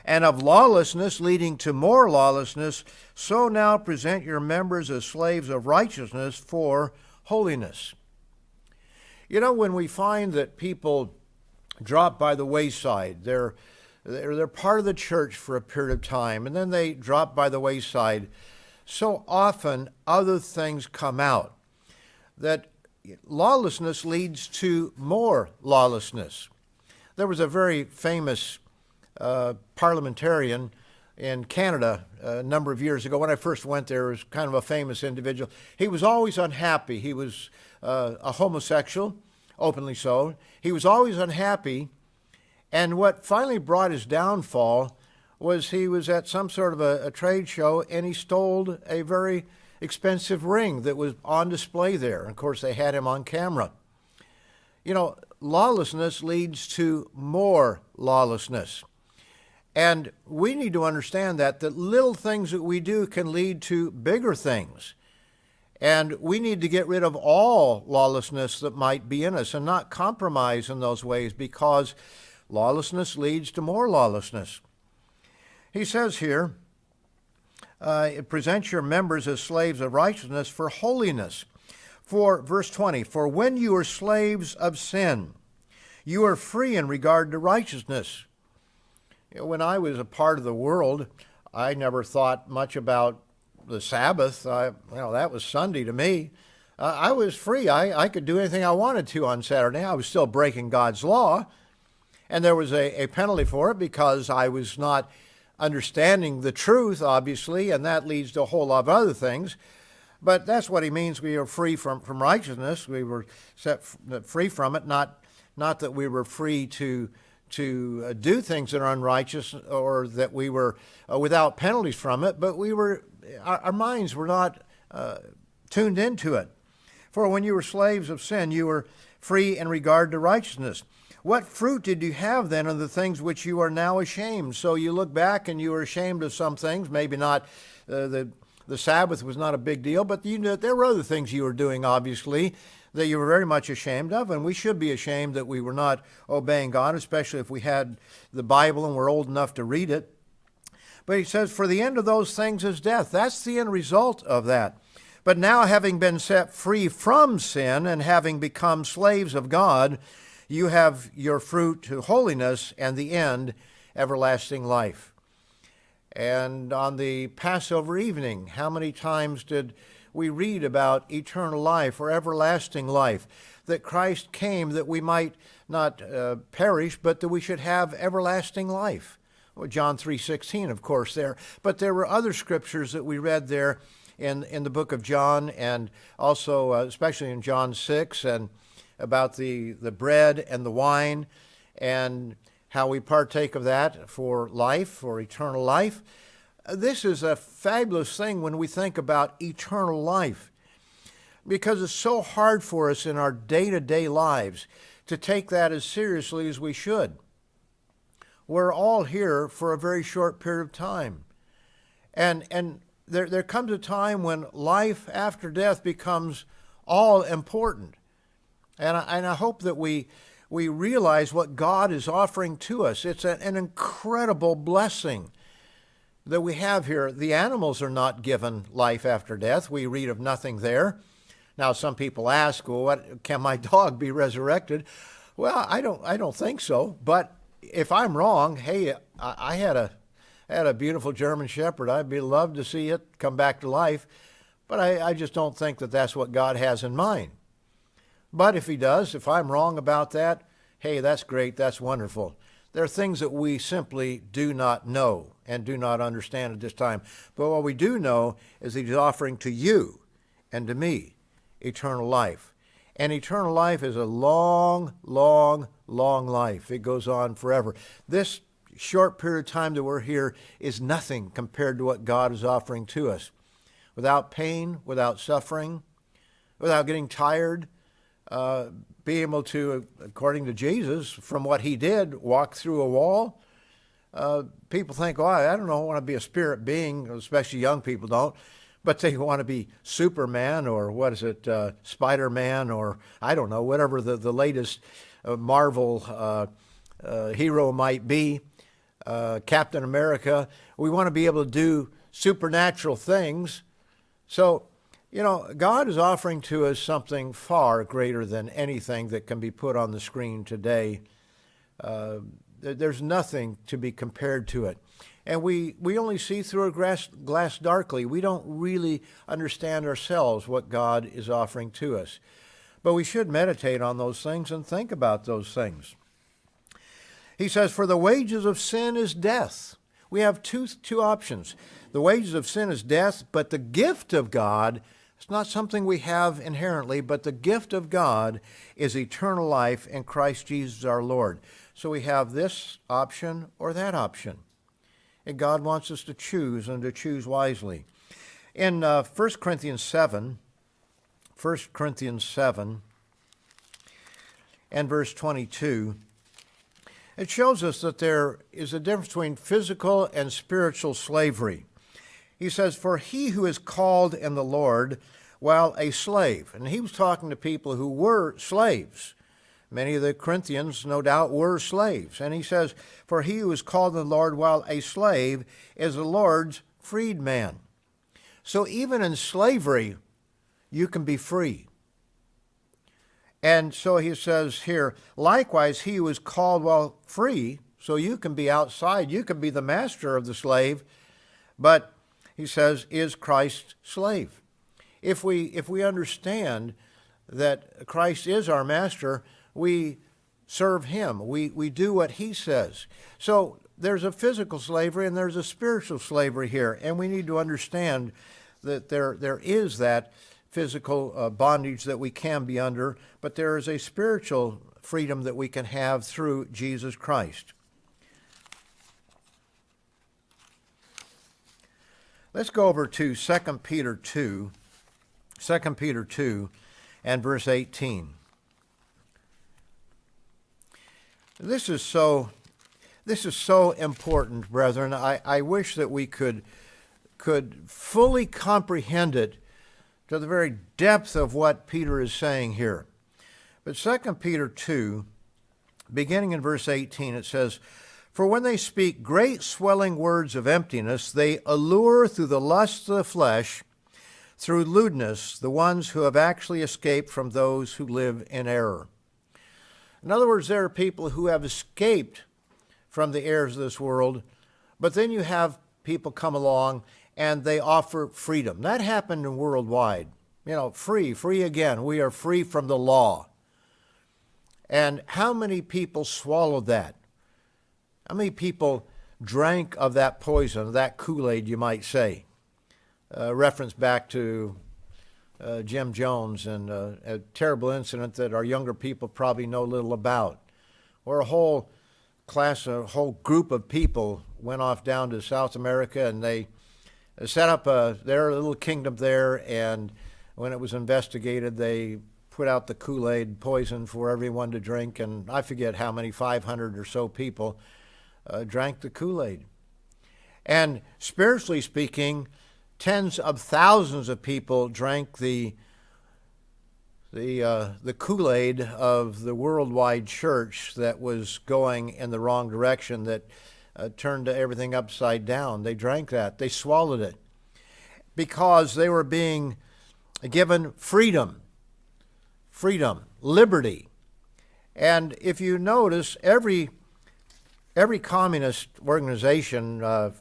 "and of lawlessness leading to more lawlessness, so now present your members as slaves of righteousness for holiness." When we find that people drop by the wayside, they're part of the church for a period of time, and then they drop by the wayside, so often other things come out. That lawlessness leads to more lawlessness. There was a very famous parliamentarian in Canada a number of years ago. When I first went there, he was kind of a famous individual. He was always unhappy. He was a homosexual, openly so. He was always unhappy, and what finally brought his downfall was he was at some sort of a trade show, and he stole a very expensive ring that was on display there. And of course, they had him on camera. You know, lawlessness leads to more lawlessness. And we need to understand that little things that we do can lead to bigger things. And we need to get rid of all lawlessness that might be in us and not compromise in those ways, because lawlessness leads to more lawlessness. He says here, present your members as slaves of righteousness for holiness. For, verse 20, for when you are slaves of sin, you are free in regard to righteousness. You know, when I was a part of the world, I never thought much about the Sabbath. That was Sunday to me. I was free. I could do anything I wanted to on Saturday. I was still breaking God's law, and there was a penalty for it because I was not understanding the truth, obviously, and that leads to a whole lot of other things. But that's what he means. We are free from righteousness. We were set free from it, not that we were free to do things that are unrighteous, or that we were without penalties from it, but our minds were not tuned into it. For when you were slaves of sin, you were free in regard to righteousness. What fruit did you have then of the things which you are now ashamed? So you look back and you were ashamed of some things, maybe not the Sabbath was not a big deal, but there were other things you were doing, obviously, that you were very much ashamed of, and we should be ashamed that we were not obeying God, especially if we had the Bible and were old enough to read it. But he says, for the end of those things is death. That's the end result of that. But now, having been set free from sin and having become slaves of God, you have your fruit to holiness, and the end, everlasting life. And on the Passover evening, how many times did we read about eternal life or everlasting life, that Christ came that we might not perish, but that we should have everlasting life? Well, John 3:16, of course, there. But there were other scriptures that we read there in the book of John, and also especially in John 6, and about the bread and the wine, and how we partake of that for life, for eternal life. This is a fabulous thing when we think about eternal life, because it's so hard for us in our day-to-day lives to take that as seriously as we should. We're all here for a very short period of time. And there comes a time when life after death becomes all important. And I hope that we realize what God is offering to us. It's an incredible blessing that we have here. The animals are not given life after death. We read of nothing there. Now, some people ask, well, can my dog be resurrected? Well, I don't think so. But if I'm wrong, hey, I had a beautiful German Shepherd. I'd be loved to see it come back to life. But I just don't think that that's what God has in mind. But if he does, if I'm wrong about that, hey, that's great, that's wonderful. There are things that we simply do not know and do not understand at this time. But what we do know is he's offering to you and to me eternal life. And eternal life is a long, long, long life. It goes on forever. This short period of time that we're here is nothing compared to what God is offering to us. Without pain, without suffering, without getting tired, be able to, according to Jesus, from what he did, walk through a wall. People think, oh, I don't know, I want to be a spirit being, especially young people don't, but they want to be Superman, or what is it, Spider-Man, or I don't know, whatever the latest Marvel hero might be, Captain America. We want to be able to do supernatural things. So, God is offering to us something far greater than anything that can be put on the screen today. There's nothing to be compared to it. And we only see through a glass darkly. We don't really understand ourselves what God is offering to us. But we should meditate on those things and think about those things. He says, for the wages of sin is death. We have two options. The wages of sin is death, but the gift of God, it's not something we have inherently, but the gift of God is eternal life in Christ Jesus our Lord. So we have this option or that option. And God wants us to choose and to choose wisely. In 1 Corinthians 7 and verse 22, it shows us that there is a difference between physical and spiritual slavery. He says, for he who is called in the Lord while a slave. And he was talking to people who were slaves. Many of the Corinthians, no doubt, were slaves. And he says, for he who is called in the Lord while a slave is the Lord's freedman. So even in slavery, you can be free. And so he says here, likewise, he who is called while free, so you can be outside, you can be the master of the slave, but he says, is Christ's slave. If we understand that Christ is our master, we serve him. We do what he says. So there's a physical slavery and there's a spiritual slavery here, and we need to understand that there is that physical bondage that we can be under, but there is a spiritual freedom that we can have through Jesus Christ. Let's go over to 2 Peter 2 and verse 18. This is so important, brethren. I wish that we could fully comprehend it to the very depth of what Peter is saying here. But 2 Peter 2, beginning in verse 18, it says, for when they speak great swelling words of emptiness, they allure through the lusts of the flesh, through lewdness, the ones who have actually escaped from those who live in error. In other words, there are people who have escaped from the errors of this world, but then you have people come along and they offer freedom. That happened in worldwide. Free again. We are free from the law. And how many people swallowed that? How many people drank of that poison, that Kool-Aid, you might say? Reference back to Jim Jones and a terrible incident that our younger people probably know little about, where a whole group of people went off down to South America and they set up their little kingdom there, and when it was investigated, they put out the Kool-Aid poison for everyone to drink, and I forget how many, 500 or so people drank the Kool-Aid. And spiritually speaking, tens of thousands of people drank the Kool-Aid of the worldwide church that was going in the wrong direction, that turned everything upside down. They drank that. They swallowed it because they were being given freedom, liberty. And if you notice, every communist organization,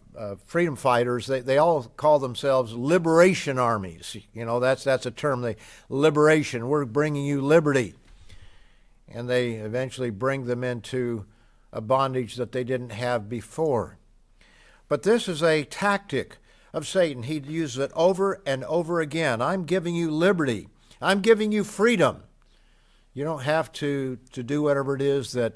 freedom fighters, they all call themselves liberation armies. That's a term. Liberation. We're bringing you liberty. And they eventually bring them into a bondage that they didn't have before. But this is a tactic of Satan. He uses it over and over again. I'm giving you liberty. I'm giving you freedom. You don't have to do whatever it is that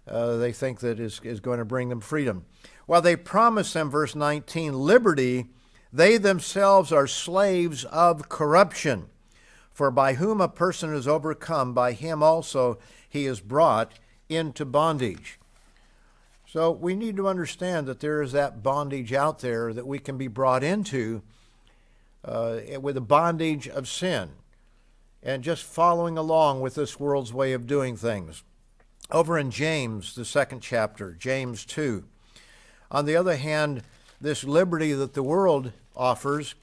they think that is going to bring them freedom. While they promise them, verse 19, liberty, they themselves are slaves of corruption. For by whom a person is overcome, by him also he is brought into bondage. So we need to understand that there is that bondage out there that we can be brought into with the bondage of sin and just following along with this world's way of doing things. Over in James, the 2nd chapter, James 2. On the other hand, this liberty that the world offers,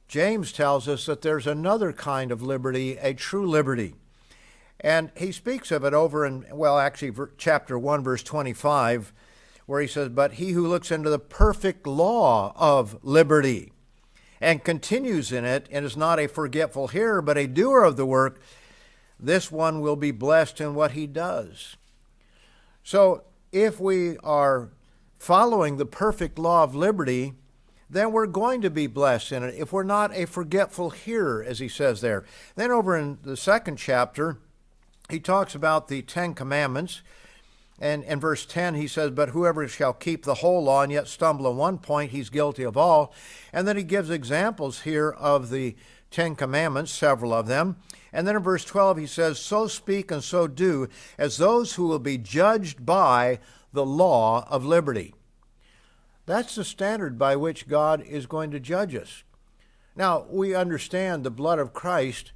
James tells us that there's another kind of liberty, a true liberty. And he speaks of it over in, chapter 1, verse 25, where he says, but he who looks into the perfect law of liberty and continues in it and is not a forgetful hearer, but a doer of the work, this one will be blessed in what he does. So if we are following the perfect law of liberty, then we're going to be blessed in it if we're not a forgetful hearer, as he says there. Then over in the second chapter, he talks about the Ten Commandments. And in verse 10, he says, "But whoever shall keep the whole law and yet stumble on one point, he's guilty of all." And then he gives examples here of the Ten Commandments, several of them. And then in verse 12, he says, "So speak and so do as those who will be judged by the law of liberty." That's the standard by which God is going to judge us. Now, we understand the blood of Christ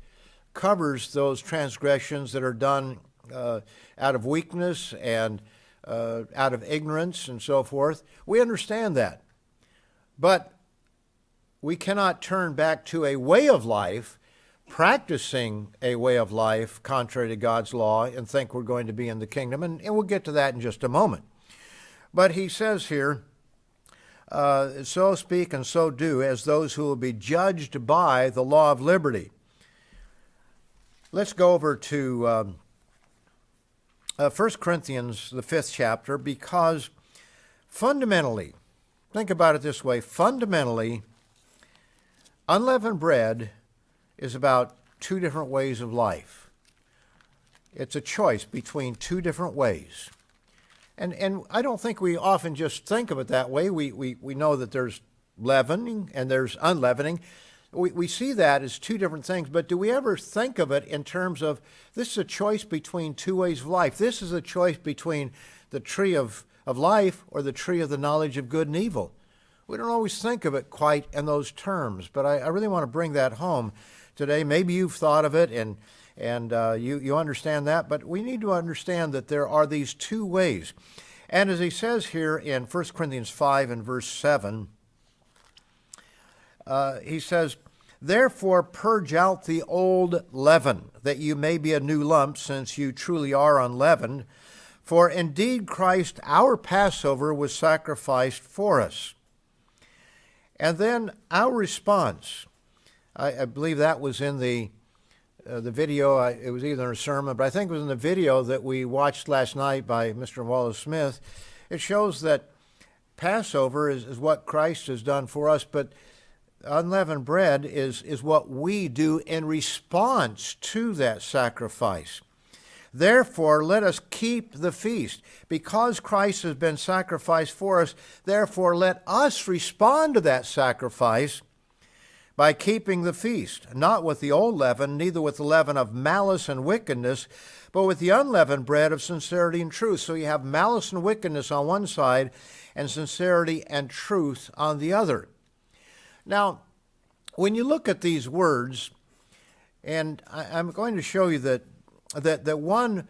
covers those transgressions that are done out of weakness and out of ignorance and so forth. We understand that. But we cannot turn back to a way of life, practicing a way of life contrary to God's law, and think we're going to be in the kingdom. And we'll get to that in just a moment. But he says here, "So speak and so do as those who will be judged by the law of liberty." Let's go over to 1 Corinthians, the 5th chapter, because fundamentally, think about it this way, fundamentally, unleavened bread is about two different ways of life. It's a choice between two different ways. And I don't think we often just think of it that way. We know that there's leavening and there's unleavening. We see that as two different things, but do we ever think of it in terms of this is a choice between two ways of life? This is a choice between the tree of life or the tree of the knowledge of good and evil. We don't always think of it quite in those terms, but I really want to bring that home today. Maybe you've thought of it and you understand that, but we need to understand that there are these two ways. And as he says here in 1 Corinthians 5 and verse 7, he says, "Therefore purge out the old leaven, that you may be a new lump, since you truly are unleavened. For indeed Christ our Passover was sacrificed for us." And then our response, I believe that was in the video. It was either in a sermon, but I think it was in the video that we watched last night by Mr. Wallace Smith. It shows that Passover is what Christ has done for us, but unleavened bread is what we do in response to that sacrifice. "Therefore, let us keep the feast. Because Christ has been sacrificed for us, therefore let us respond to that sacrifice by keeping the feast, not with the old leaven, neither with the leaven of malice and wickedness, but with the unleavened bread of sincerity and truth." So you have malice and wickedness on one side and sincerity and truth on the other. Now, when you look at these words, and I'm going to show you that one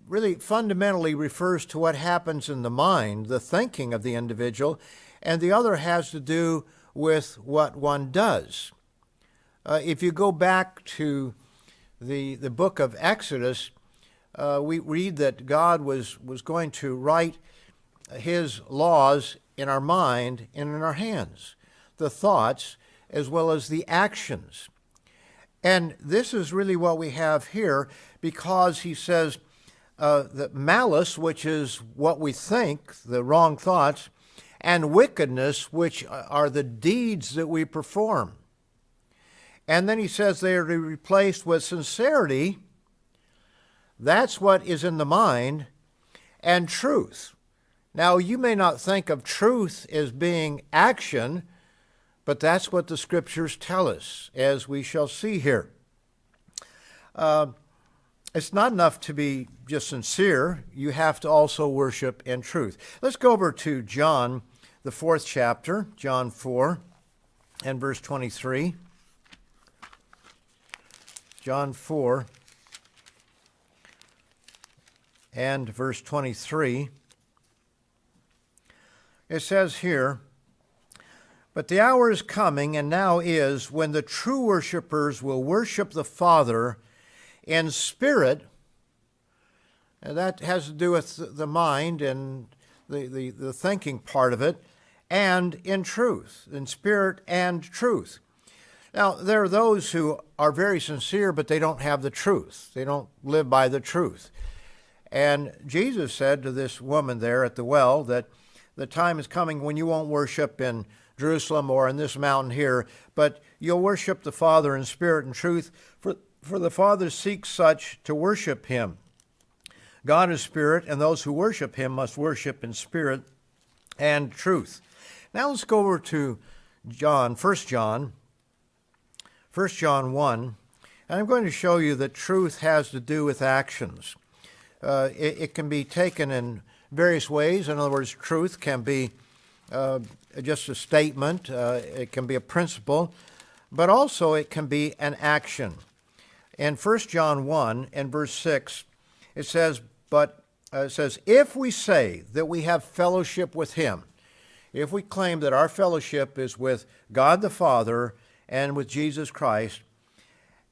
really fundamentally refers to what happens in the mind, the thinking of the individual, and the other has to do with what one does. If you go back to the book of Exodus, we read that God was going to write his laws in our mind and in our hands, the thoughts as well as the actions. And this is really what we have here, because he says that malice, which is what we think, the wrong thoughts, and wickedness, which are the deeds that we perform. And then he says they are to be replaced with sincerity. That's what is in the mind, and truth. Now, you may not think of truth as being action, but that's what the Scriptures tell us, as we shall see here. It's not enough to be just sincere. You have to also worship in truth. Let's go over to John, the 4th chapter, John 4, and verse 23. John 4 and verse 23. It says here, "But the hour is coming, and now is, when the true worshipers will worship the Father in spirit." And that has to do with the mind and the thinking part of it, and in truth, in spirit and truth. Now, there are those who are very sincere, but they don't have the truth. They don't live by the truth. And Jesus said to this woman there at the well that the time is coming when you won't worship in Jerusalem or in this mountain here, but you'll worship the Father in spirit and truth, for the Father seeks such to worship him. God is spirit, and those who worship him must worship in spirit and truth. Now let's go over to John, 1 John 1, and I'm going to show you that truth has to do with actions. It can be taken in various ways. In other words, truth can be just a statement. It can be a principle, but also it can be an action. In 1 John 1 and verse 6, it says, if we say that we have fellowship with him, if we claim that our fellowship is with God the Father and with Jesus Christ,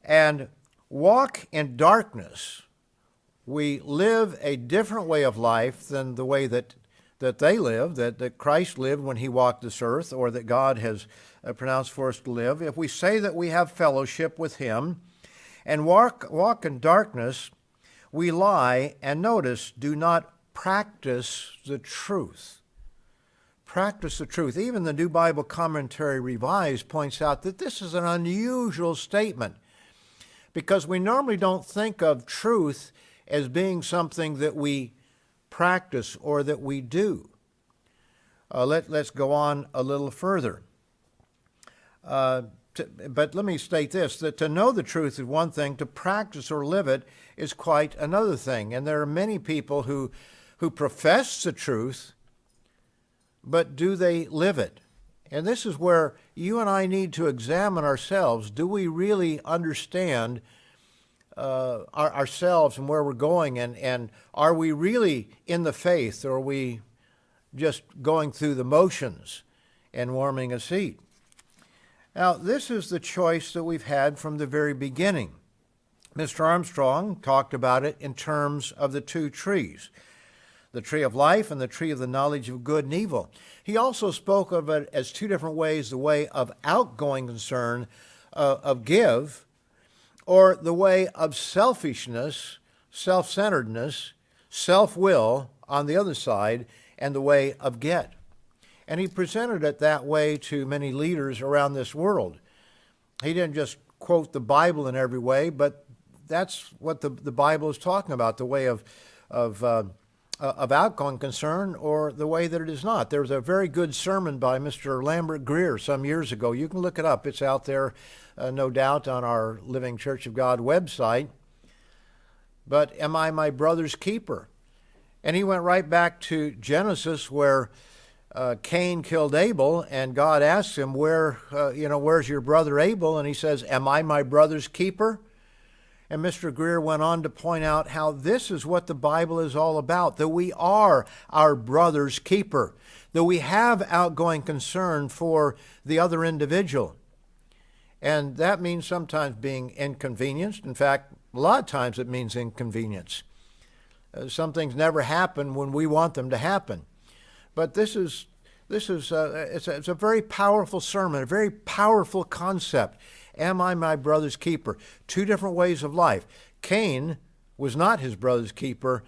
and walk in darkness, we live a different way of life than the way that they live, that Christ lived when he walked this earth, or that God has pronounced for us to live. If we say that we have fellowship with him and walk in darkness, we lie, and notice, do not practice the truth. Practice the truth. Even the New Bible Commentary Revised points out that this is an unusual statement, because we normally don't think of truth as being something that we practice or that we do. Let's go on a little further. But let me state this, that to know the truth is one thing, to practice or live it is quite another thing. And there are many people who profess the truth, but do they live it? And this is where you and I need to examine ourselves. Do we really understand ourselves and where we're going, and are we really in the faith, or are we just going through the motions and warming a seat? Now, this is the choice that we've had from the very beginning. Mr. Armstrong talked about it in terms of the two trees, the tree of life and the tree of the knowledge of good and evil. He also spoke of it as two different ways, the way of outgoing concern, of give, or the way of selfishness, self-centeredness, self-will on the other side, and the way of get. And he presented it that way to many leaders around this world. He didn't just quote the Bible in every way, but that's what the Bible is talking about, the way of outgoing concern, or the way that it is not. There was a very good sermon by Mr. Lambert Greer some years ago. You can look it up. It's out there, no doubt, on our Living Church of God website. But am I my brother's keeper? And he went right back to Genesis, where Cain killed Abel, and God asked him, where's your brother Abel? And he says, am I my brother's keeper? And Mr. Greer went on to point out how this is what the Bible is all about, that we are our brother's keeper, that we have outgoing concern for the other individual. And that means sometimes being inconvenienced. In fact, a lot of times it means inconvenience. Some things never happen when we want them to happen. But it's a very powerful sermon, a very powerful concept. Am I my brother's keeper? Two different ways of life. Cain was not his brother's keeper,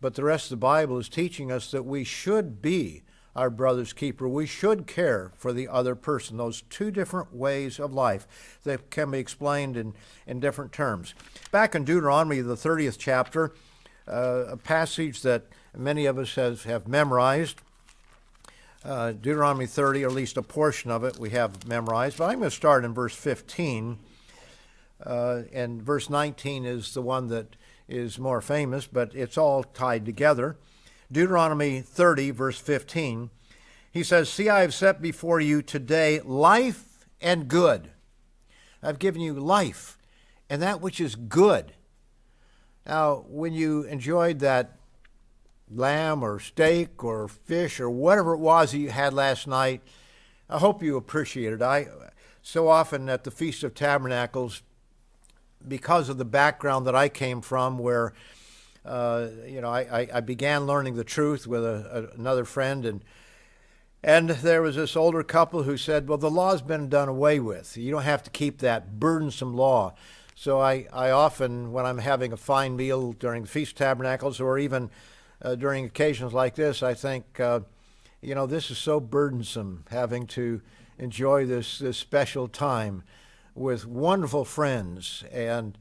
but the rest of the Bible is teaching us that we should be our brother's keeper. We should care for the other person. Those two different ways of life that can be explained in different terms. Back in Deuteronomy, the 30th chapter, a passage that many of us have memorized. Deuteronomy 30, or at least a portion of it we have memorized. But I'm going to start in verse 15. And verse 19 is the one that is more famous, but it's all tied together. Deuteronomy 30, verse 15, he says, see, I have set before you today life and good. I've given you life and that which is good. Now, when you enjoyed that lamb or steak or fish or whatever it was that you had last night, I hope you appreciate it. So often at the Feast of Tabernacles, because of the background that I came from, where I began learning the truth with another friend, and there was this older couple who said, well, the law's been done away with. You don't have to keep that burdensome law. So I often, when I'm having a fine meal during the Feast of Tabernacles or even during occasions like this, I think, this is so burdensome having to enjoy this special time with wonderful friends. And,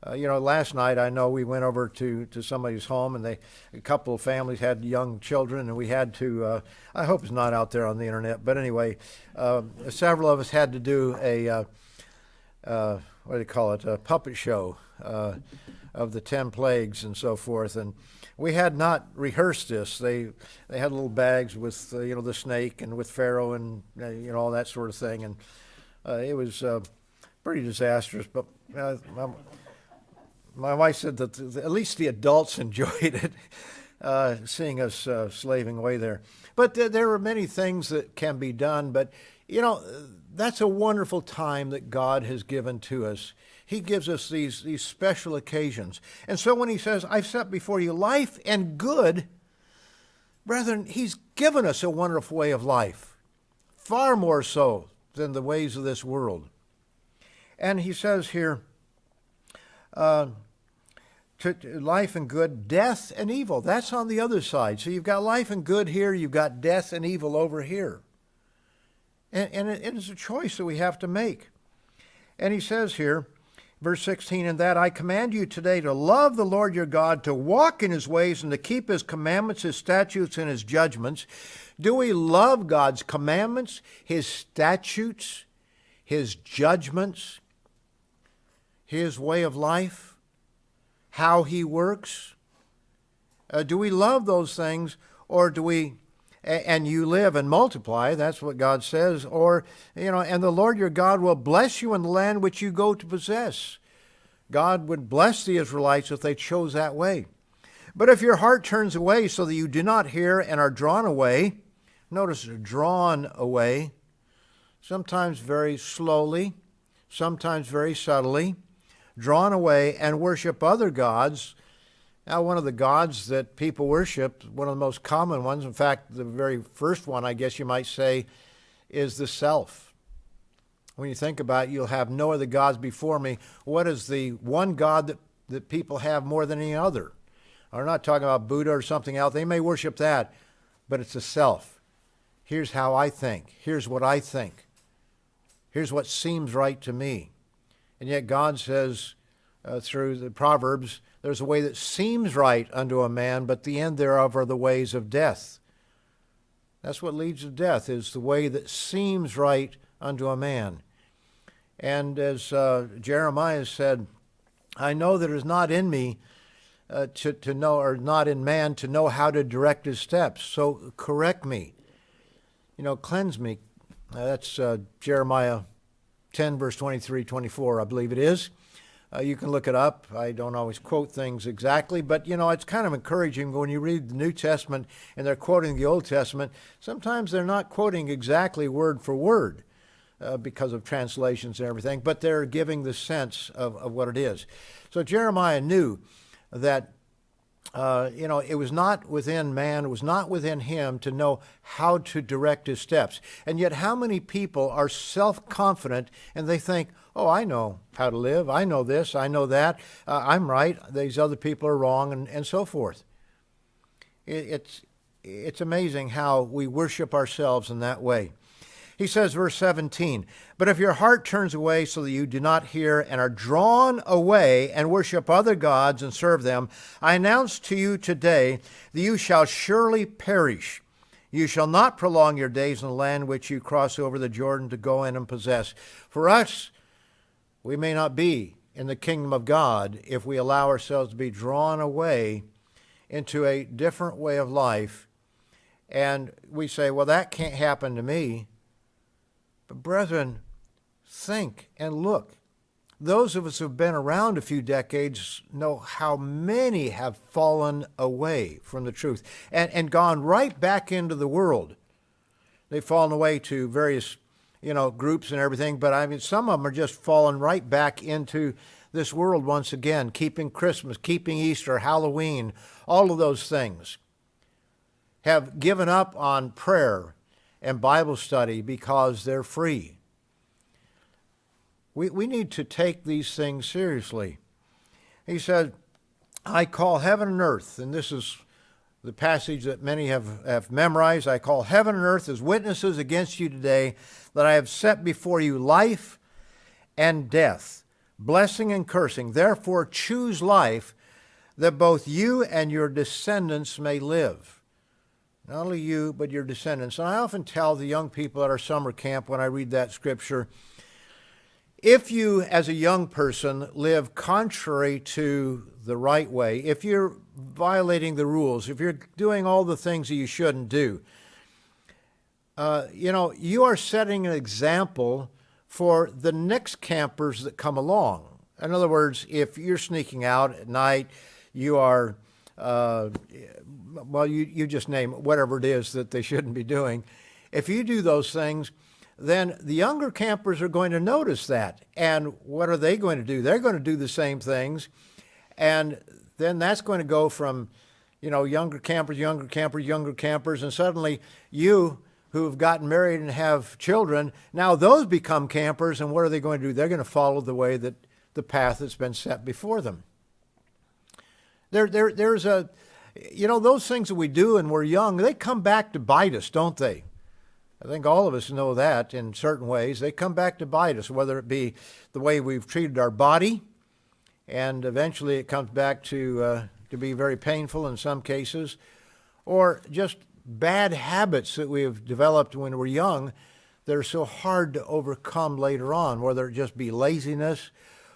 last night I know we went over to somebody's home, and a couple of families had young children, and we had to, I hope it's not out there on the internet, but anyway, several of us had to do a what do they call it, a puppet show of the 10 plagues and so forth. And we had not rehearsed this. They had little bags with, the snake and with Pharaoh and, all that sort of thing. And it was pretty disastrous. But my wife said that at least the adults enjoyed it, seeing us slaving away there. But there are many things that can be done. But, that's a wonderful time that God has given to us. He gives us these special occasions. And so when he says, I've set before you life and good, brethren, he's given us a wonderful way of life, far more so than the ways of this world. And he says here, to life and good, death and evil. That's on the other side. So you've got life and good here, you've got death and evil over here. And it is a choice that we have to make. And he says here, verse 16, "In that I command you today to love the Lord your God, to walk in his ways, and to keep his commandments, his statutes, and his judgments." Do we love God's commandments, his statutes, his judgments, his way of life, how he works? Do we love those things, or do we... And you live and multiply, that's what God says. Or, and the Lord your God will bless you in the land which you go to possess. God would bless the Israelites if they chose that way. But if your heart turns away so that you do not hear and are drawn away, notice drawn away, sometimes very slowly, sometimes very subtly, drawn away and worship other gods. Now, one of the gods that people worship, one of the most common ones, in fact, the very first one, I guess you might say, is the self. When you think about it, you'll have no other gods before me. What is the one God that people have more than any other? I'm not talking about Buddha or something else. They may worship that, but it's the self. Here's how I think. Here's what I think. Here's what seems right to me. And yet God says through the Proverbs, there's a way that seems right unto a man, but the end thereof are the ways of death. That's what leads to death, is the way that seems right unto a man. And as Jeremiah said, I know that it is not in me to know, or not in man to know how to direct his steps. So correct me, cleanse me. That's Jeremiah 10, verse 23, 24, I believe it is. You can look it up. I don't always quote things exactly, but, it's kind of encouraging when you read the New Testament and they're quoting the Old Testament. Sometimes they're not quoting exactly word for word because of translations and everything, but they're giving the sense of what it is. So Jeremiah knew that, it was not within man, it was not within him to know how to direct his steps. And yet how many people are self-confident and they think, oh, I know how to live, I know this, I know that, I'm right, these other people are wrong, and so forth. It's amazing how we worship ourselves in that way. He says, verse 17, "But if your heart turns away so that you do not hear and are drawn away and worship other gods and serve them, I announce to you today that you shall surely perish. You shall not prolong your days in the land which you cross over the Jordan to go in and possess." For us, we may not be in the kingdom of God if we allow ourselves to be drawn away into a different way of life. And we say, well, that can't happen to me. But brethren, think and look. Those of us who have been around a few decades know how many have fallen away from the truth and gone right back into the world. They've fallen away to various, groups and everything, but some of them are just falling right back into this world once again, keeping Christmas, keeping Easter, Halloween, all of those things. Have given up on prayer and Bible study because they're free. We need to take these things seriously. He said, I call heaven and earth, and this is the passage that many have memorized. I call heaven and earth as witnesses against you today that I have set before you life and death, blessing and cursing. Therefore choose life, that both you and your descendants may live. Not only you, but your descendants. And I often tell the young people at our summer camp when I read that scripture, if you as a young person live contrary to the right way, if you're violating the rules, if you're doing all the things that you shouldn't do, you are setting an example for the next campers that come along. In other words, if you're sneaking out at night, you are, you just name it, whatever it is that they shouldn't be doing. If you do those things, then the younger campers are going to notice that. And what are they going to do? They're going to do the same things. And then that's going to go from, younger campers, and suddenly you who have gotten married and have children, now those become campers, and what are they going to do? They're going to follow the way that the path that's been set before them. There's those things that we do when we're young, they come back to bite us, don't they? I think all of us know that in certain ways. They come back to bite us, whether it be the way we've treated our body, and eventually it comes back to be very painful in some cases, or just bad habits that we have developed when we're young that are so hard to overcome later on, whether it just be laziness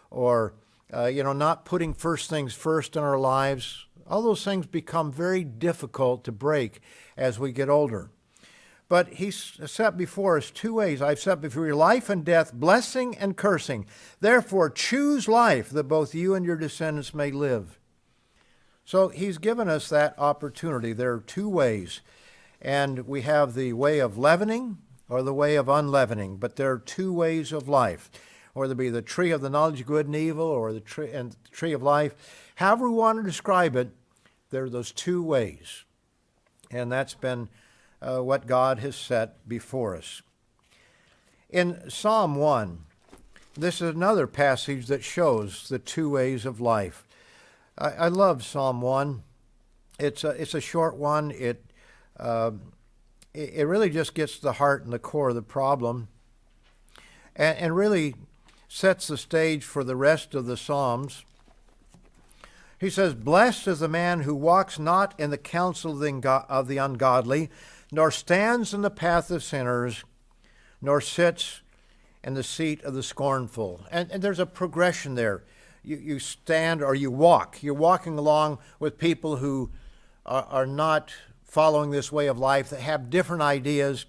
or not putting first things first in our lives. All those things become very difficult to break as we get older. But he's set before us two ways. I've set before you life and death, blessing and cursing. Therefore, choose life, that both you and your descendants may live. So he's given us that opportunity. There are two ways. And we have the way of leavening or the way of unleavening. But there are two ways of life, whether it be the tree of the knowledge of good and evil or the tree of life. However we want to describe it, there are those two ways. And that's been what God has set before us. In Psalm 1, this is another passage that shows the two ways of life. I love Psalm 1. It's a short one. It really just gets to the heart and the core of the problem, and really sets the stage for the rest of the Psalms. He says, blessed is the man who walks not in the counsel of the ungodly, nor stands in the path of sinners, nor sits in the seat of the scornful. And there's a progression there. You stand or you walk. You're walking along with people who are not following this way of life, that have different ideas.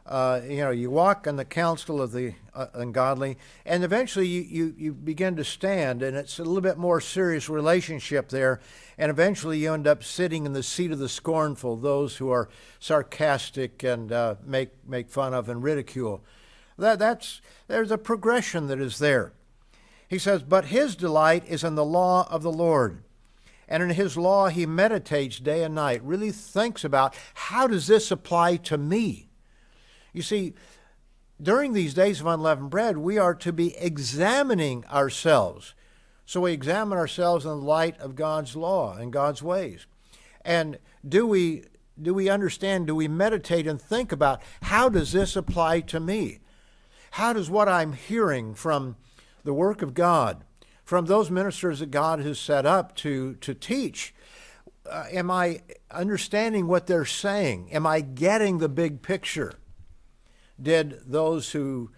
You walk in the counsel of the ungodly, and eventually you begin to stand, and it's a little bit more serious relationship there, and eventually you end up sitting in the seat of the scornful, those who are sarcastic and make fun of and ridicule. There's a progression that is there. He says, but his delight is in the law of the Lord, and in his law he meditates day and night, really thinks about, how does this apply to me? You see, during these days of unleavened bread, we are to be examining ourselves. So we examine ourselves in the light of God's law and God's ways. And do we understand, do we meditate and think about, how does this apply to me? How does what I'm hearing from the work of God, from those ministers that God has set up to teach, am I understanding what they're saying? Am I getting the big picture? Did those who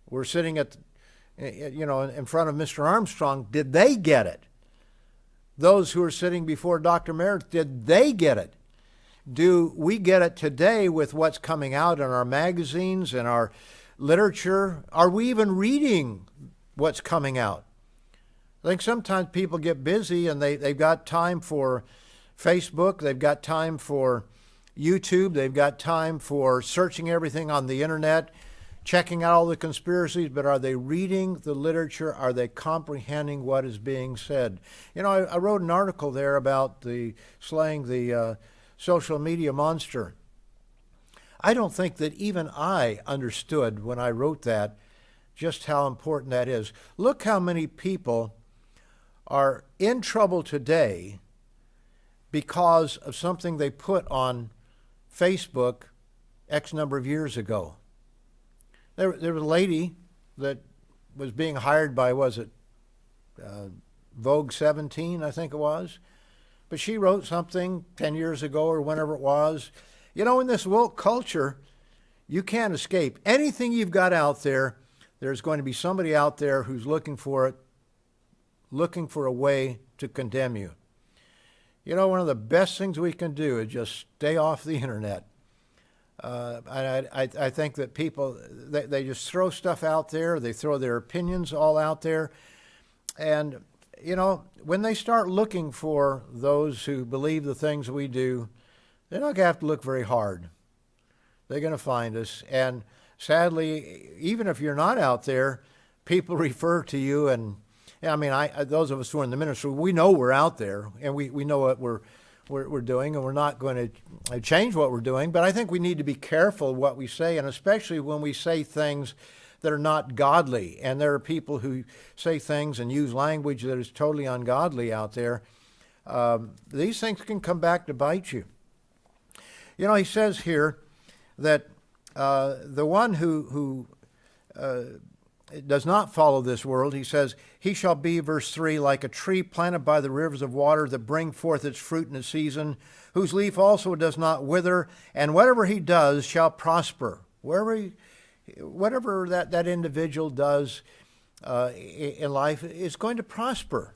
were sitting in front of Mr. Armstrong, did they get it? Those who are sitting before Dr. Meredith, did they get it? Do we get it today with what's coming out in our magazines and our literature? Are we even reading what's coming out? I think sometimes people get busy and they've got time for Facebook, they've got time for YouTube, they've got time for searching everything on the internet, checking out all the conspiracies, but are they reading the literature? Are they comprehending what is being said? I wrote an article there about slaying the social media monster. I don't think that even I understood when I wrote that just how important that is. Look how many people are in trouble today because of something they put on Facebook X number of years ago. There was a lady that was being hired by, Vogue 17, I think it was. But she wrote something 10 years ago or whenever it was. You know, in this woke culture, you can't escape. Anything you've got out there, there's going to be somebody out there who's looking for it, looking for a way to condemn you. You know, one of the best things we can do is just stay off the internet. I think that people, they just throw stuff out there. They throw their opinions all out there. And, you know, when they start looking for those who believe the things we do, they're not going to have to look very hard. They're going to find us. And sadly, even if you're not out there, people refer to you. And I mean, those of us who are in the ministry, we know we're out there, and we know what we're doing, and we're not going to change what we're doing. But I think we need to be careful what we say, and especially when we say things that are not godly. And there are people who say things and use language that is totally ungodly out there. These things can come back to bite you. You know, he says here that the one who does not follow this world, he says, he shall be, verse 3, like a tree planted by the rivers of water that bring forth its fruit in its season, whose leaf also does not wither, and whatever he does shall prosper. Whatever that individual does in life is going to prosper.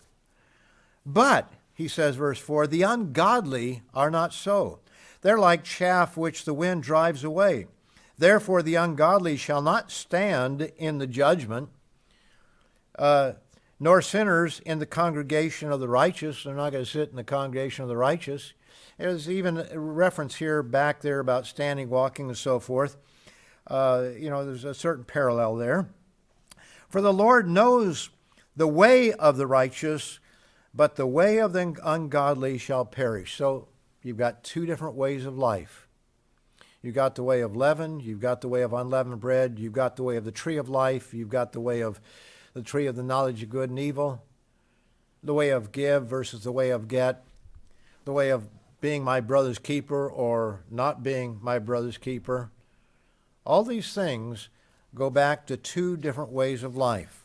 But, he says, verse 4, the ungodly are not so. They're like chaff which the wind drives away. Therefore the ungodly shall not stand in the judgment, nor sinners in the congregation of the righteous. They're not going to sit in the congregation of the righteous. There's even a reference here back there about standing, walking, and so forth. You know, there's a certain parallel there. For the Lord knows the way of the righteous, but the way of the ungodly shall perish. So you've got two different ways of life. You've got the way of leaven, you've got the way of unleavened bread, you've got the way of the tree of life, you've got the way of the tree of the knowledge of good and evil, the way of give versus the way of get, the way of being my brother's keeper or not being my brother's keeper. All these things go back to two different ways of life.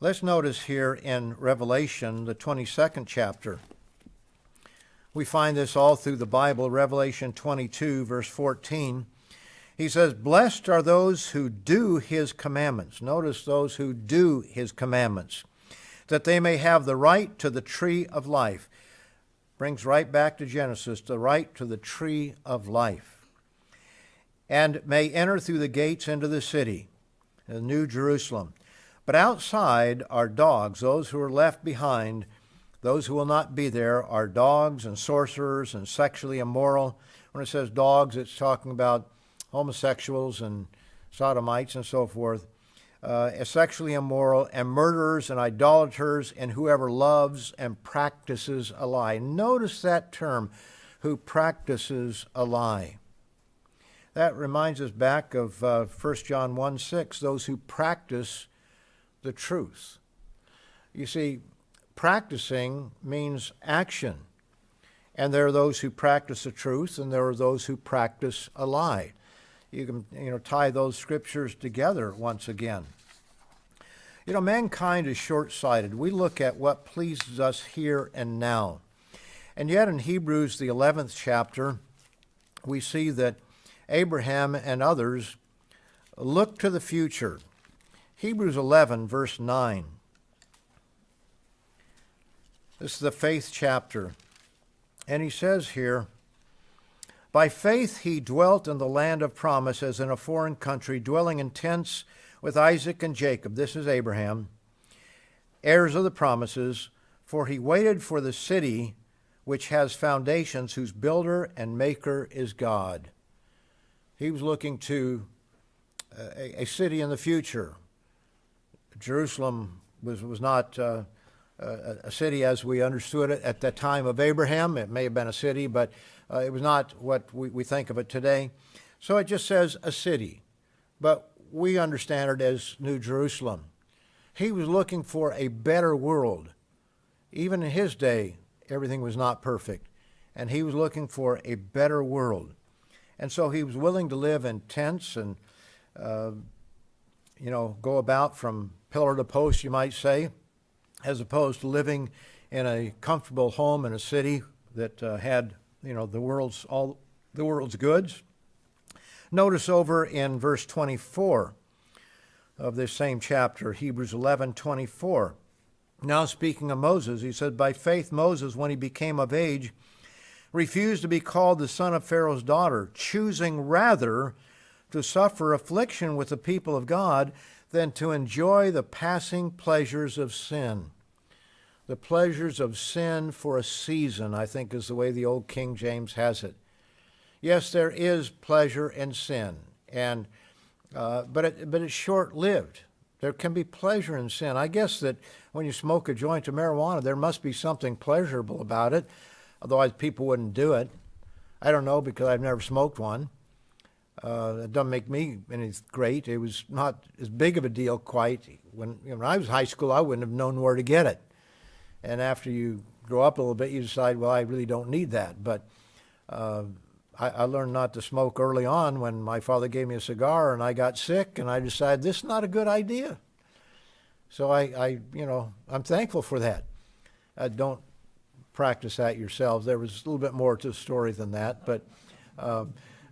Let's notice here in Revelation, the 22nd chapter. We find this all through the Bible, Revelation 22, verse 14. He says, blessed are those who do his commandments. Notice those who do his commandments, that they may have the right to the tree of life. Brings right back to Genesis, the right to the tree of life. And may enter through the gates into the city, the New Jerusalem. But outside are dogs, those who are left behind. Those who will not be there are dogs and sorcerers and sexually immoral. When it says dogs, it's talking about homosexuals and sodomites and so forth. Sexually immoral and murderers and idolaters and whoever loves and practices a lie. Notice that term, who practices a lie. That reminds us back of 1 John 1:6, those who practice the truth. You see, practicing means action. And there are those who practice the truth, and there are those who practice a lie. You can tie those scriptures together once again. You know, mankind is short-sighted. We look at what pleases us here and now. And yet in Hebrews, the 11th chapter, we see that Abraham and others look to the future. Hebrews 11, verse 9. This is the faith chapter. And he says here, by faith he dwelt in the land of promise as in a foreign country, dwelling in tents with Isaac and Jacob. This is Abraham, heirs of the promises, for he waited for the city which has foundations, whose builder and maker is God. He was looking to a city in the future. Jerusalem was not a city as we understood it at that time of Abraham. It may have been a city, but it was not what we think of it today. So it just says a city. but we understand it as New Jerusalem. He was looking for a better world. Even in his day, everything was not perfect, and he was looking for a better world. And so he was willing to live in tents and, go about from pillar to post, you might say, as opposed to living in a comfortable home in a city that had, all the world's goods. Notice over in verse 24 of this same chapter, Hebrews 11:24. Now speaking of Moses, he said, by faith Moses, when he became of age, refused to be called the son of Pharaoh's daughter, choosing rather to suffer affliction with the people of God than to enjoy the passing pleasures of sin. The pleasures of sin for a season, I think, is the way the old King James has it. Yes, there is pleasure in sin, but it's short-lived. There can be pleasure in sin. I guess that when you smoke a joint of marijuana, there must be something pleasurable about it. Otherwise, people wouldn't do it. I don't know, because I've never smoked one. It doesn't make me any great. It was not as big of a deal quite. When I was in high school, I wouldn't have known where to get it. And after you grow up a little bit, you decide, well, I really don't need that. But I learned not to smoke early on when my father gave me a cigar and I got sick, and I decided this is not a good idea. So I'm thankful for that. Don't practice that yourselves. There was a little bit more to the story than that, but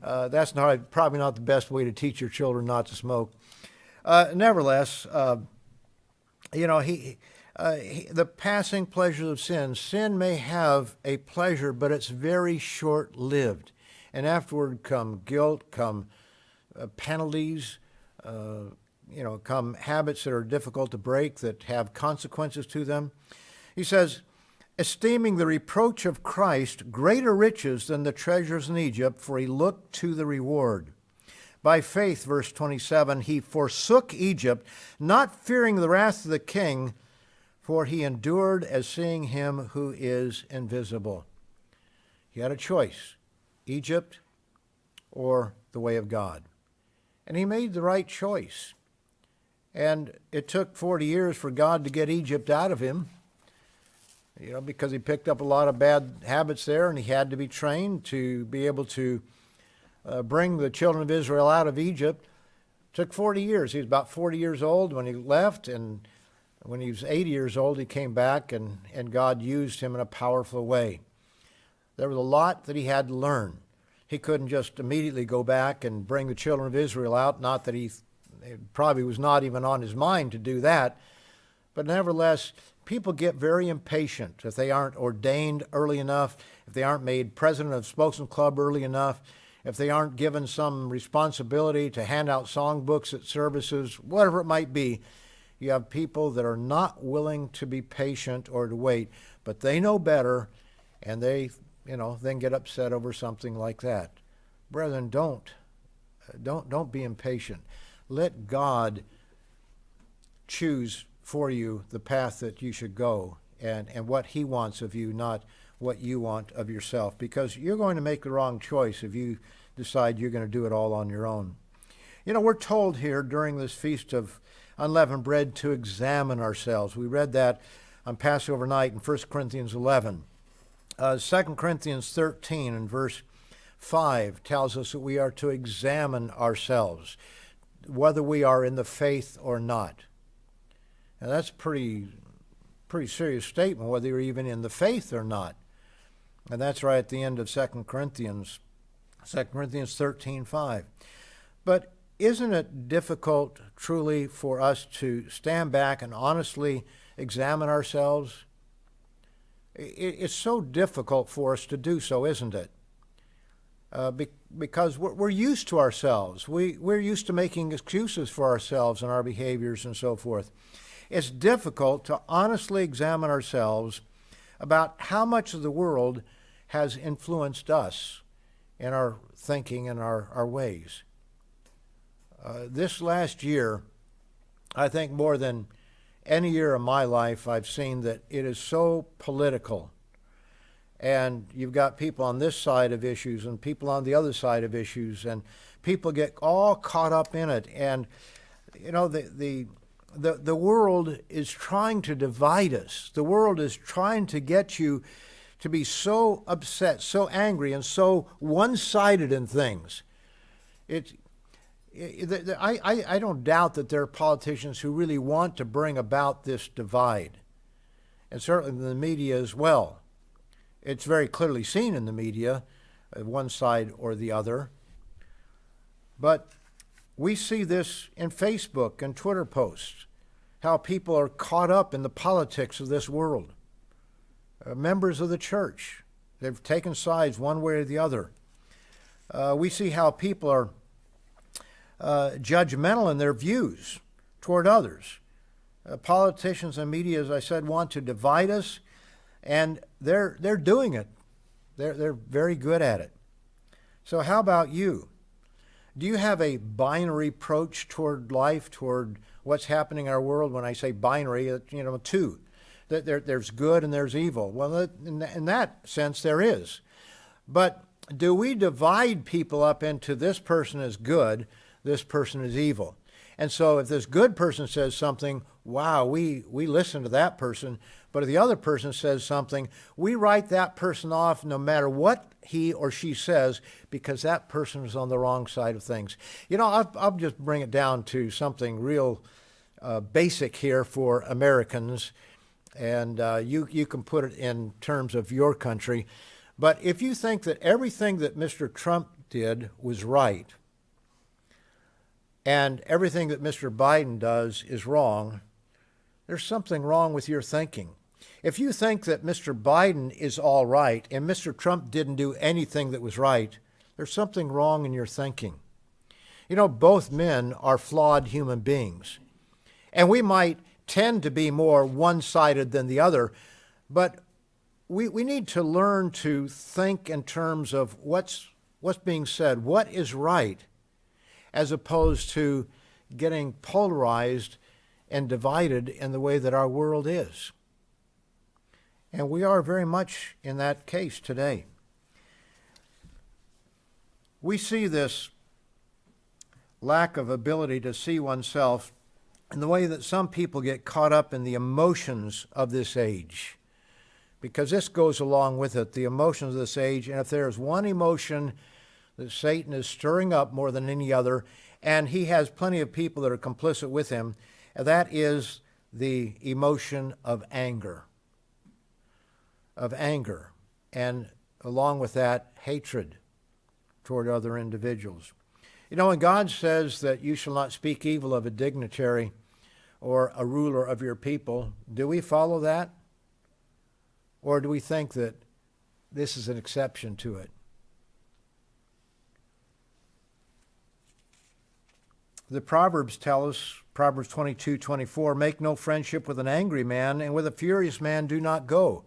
that's probably not the best way to teach your children not to smoke. Nevertheless, the passing pleasures of sin. Sin may have a pleasure, but it's very short-lived. And afterward come guilt, come penalties, come habits that are difficult to break, that have consequences to them. He says, esteeming the reproach of Christ greater riches than the treasures in Egypt, for he looked to the reward. By faith, verse 27, he forsook Egypt, not fearing the wrath of the king, for he endured as seeing him who is invisible. He had a choice, Egypt or the way of God. And he made the right choice. And it took 40 years for God to get Egypt out of him, because he picked up a lot of bad habits there, and he had to be trained to be able to bring the children of Israel out of Egypt. It took 40 years. He was about 40 years old when he left, and when he was 80 years old, he came back, and God used him in a powerful way. There was a lot that he had to learn. He couldn't just immediately go back and bring the children of Israel out, not that it probably was not even on his mind to do that. But nevertheless, people get very impatient if they aren't ordained early enough, if they aren't made president of Spokesman Club early enough, if they aren't given some responsibility to hand out songbooks at services, whatever it might be. You have people that are not willing to be patient or to wait, but they know better, and they, then get upset over something like that. Brethren, don't be impatient. Let God choose for you the path that you should go, and what he wants of you, not what you want of yourself, because you're going to make the wrong choice if you decide you're going to do it all on your own. We're told here during this Feast of Unleavened Bread to examine ourselves. We read that on Passover night in 1 Corinthians 11. 2 Corinthians 13 and verse 5 tells us that we are to examine ourselves, whether we are in the faith or not. Now that's a pretty serious statement, whether you're even in the faith or not. And that's right at the end of 2 Corinthians 13:5. But isn't it difficult truly for us to stand back and honestly examine ourselves? It's so difficult for us to do so, isn't it? Because we're used to ourselves. We're used to making excuses for ourselves and our behaviors and so forth. It's difficult to honestly examine ourselves about how much of the world has influenced us in our thinking and our ways. This last year, I think more than any year of my life, I've seen that it is so political. And you've got people on this side of issues and people on the other side of issues, and people get all caught up in it. And, you know, the world is trying to divide us. The world is trying to get you to be so upset, so angry, and so one-sided in things. I don't doubt that there are politicians who really want to bring about this divide, and certainly the media as well. It's very clearly seen in the media, one side or the other. But we see this in Facebook and Twitter posts, how people are caught up in the politics of this world. Members of the church, they've taken sides one way or the other. We see how people are judgmental in their views toward others. Politicians and media, as I said, want to divide us, and they're doing it. They're very good at it. So how about you? Do you have a binary approach toward life, toward what's happening in our world? When I say binary, two. There's good and there's evil. Well, in that sense, there is. But do we divide people up into this person is good, this person is evil? And so if this good person says something, wow, we listen to that person. But if the other person says something, we write that person off no matter what he or she says, because that person is on the wrong side of things. I'll just bring it down to something real basic here for Americans, and you can put it in terms of your country. But if you think that everything that Mr. Trump did was right, and everything that Mr. Biden does is wrong, there's something wrong with your thinking. If you think that Mr. Biden is all right and Mr. Trump didn't do anything that was right, there's something wrong in your thinking. Both men are flawed human beings. And we might tend to be more one-sided than the other, but we need to learn to think in terms of what's being said, what is right, as opposed to getting polarized and divided in the way that our world is. And we are very much in that case today. We see this lack of ability to see oneself in the way that some people get caught up in the emotions of this age, because this goes along with it, the emotions of this age. And if there's one emotion that Satan is stirring up more than any other, and he has plenty of people that are complicit with him, that is the emotion of anger. And along with that, hatred toward other individuals. When God says that you shall not speak evil of a dignitary or a ruler of your people, do we follow that? Or do we think that this is an exception to it? The Proverbs tell us, Proverbs 22:24, make no friendship with an angry man, and with a furious man do not go.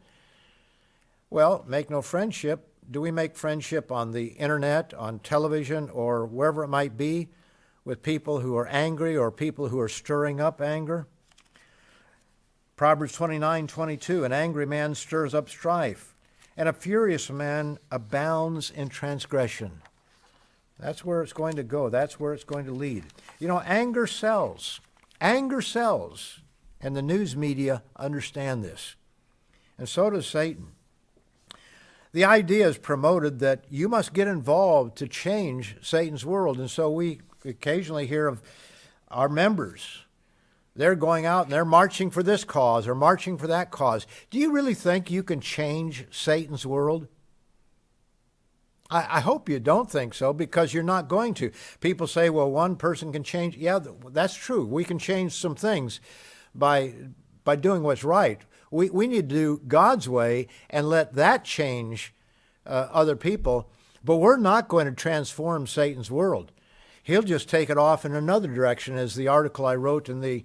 Well, make no friendship. Do we make friendship on the internet, on television, or wherever it might be, with people who are angry or people who are stirring up anger? Proverbs 29:22, an angry man stirs up strife, and a furious man abounds in transgression. That's where it's going to go. That's where it's going to lead. Anger sells. Anger sells. And the news media understand this. And so does Satan. The idea is promoted that you must get involved to change Satan's world. And so we occasionally hear of our members. They're going out and they're marching for this cause or marching for that cause. Do you really think you can change Satan's world? I hope you don't think so, because you're not going to. People say, well, one person can change. Yeah, that's true. We can change some things by doing what's right. We need to do God's way and let that change other people. But we're not going to transform Satan's world. He'll just take it off in another direction, as the article I wrote in the,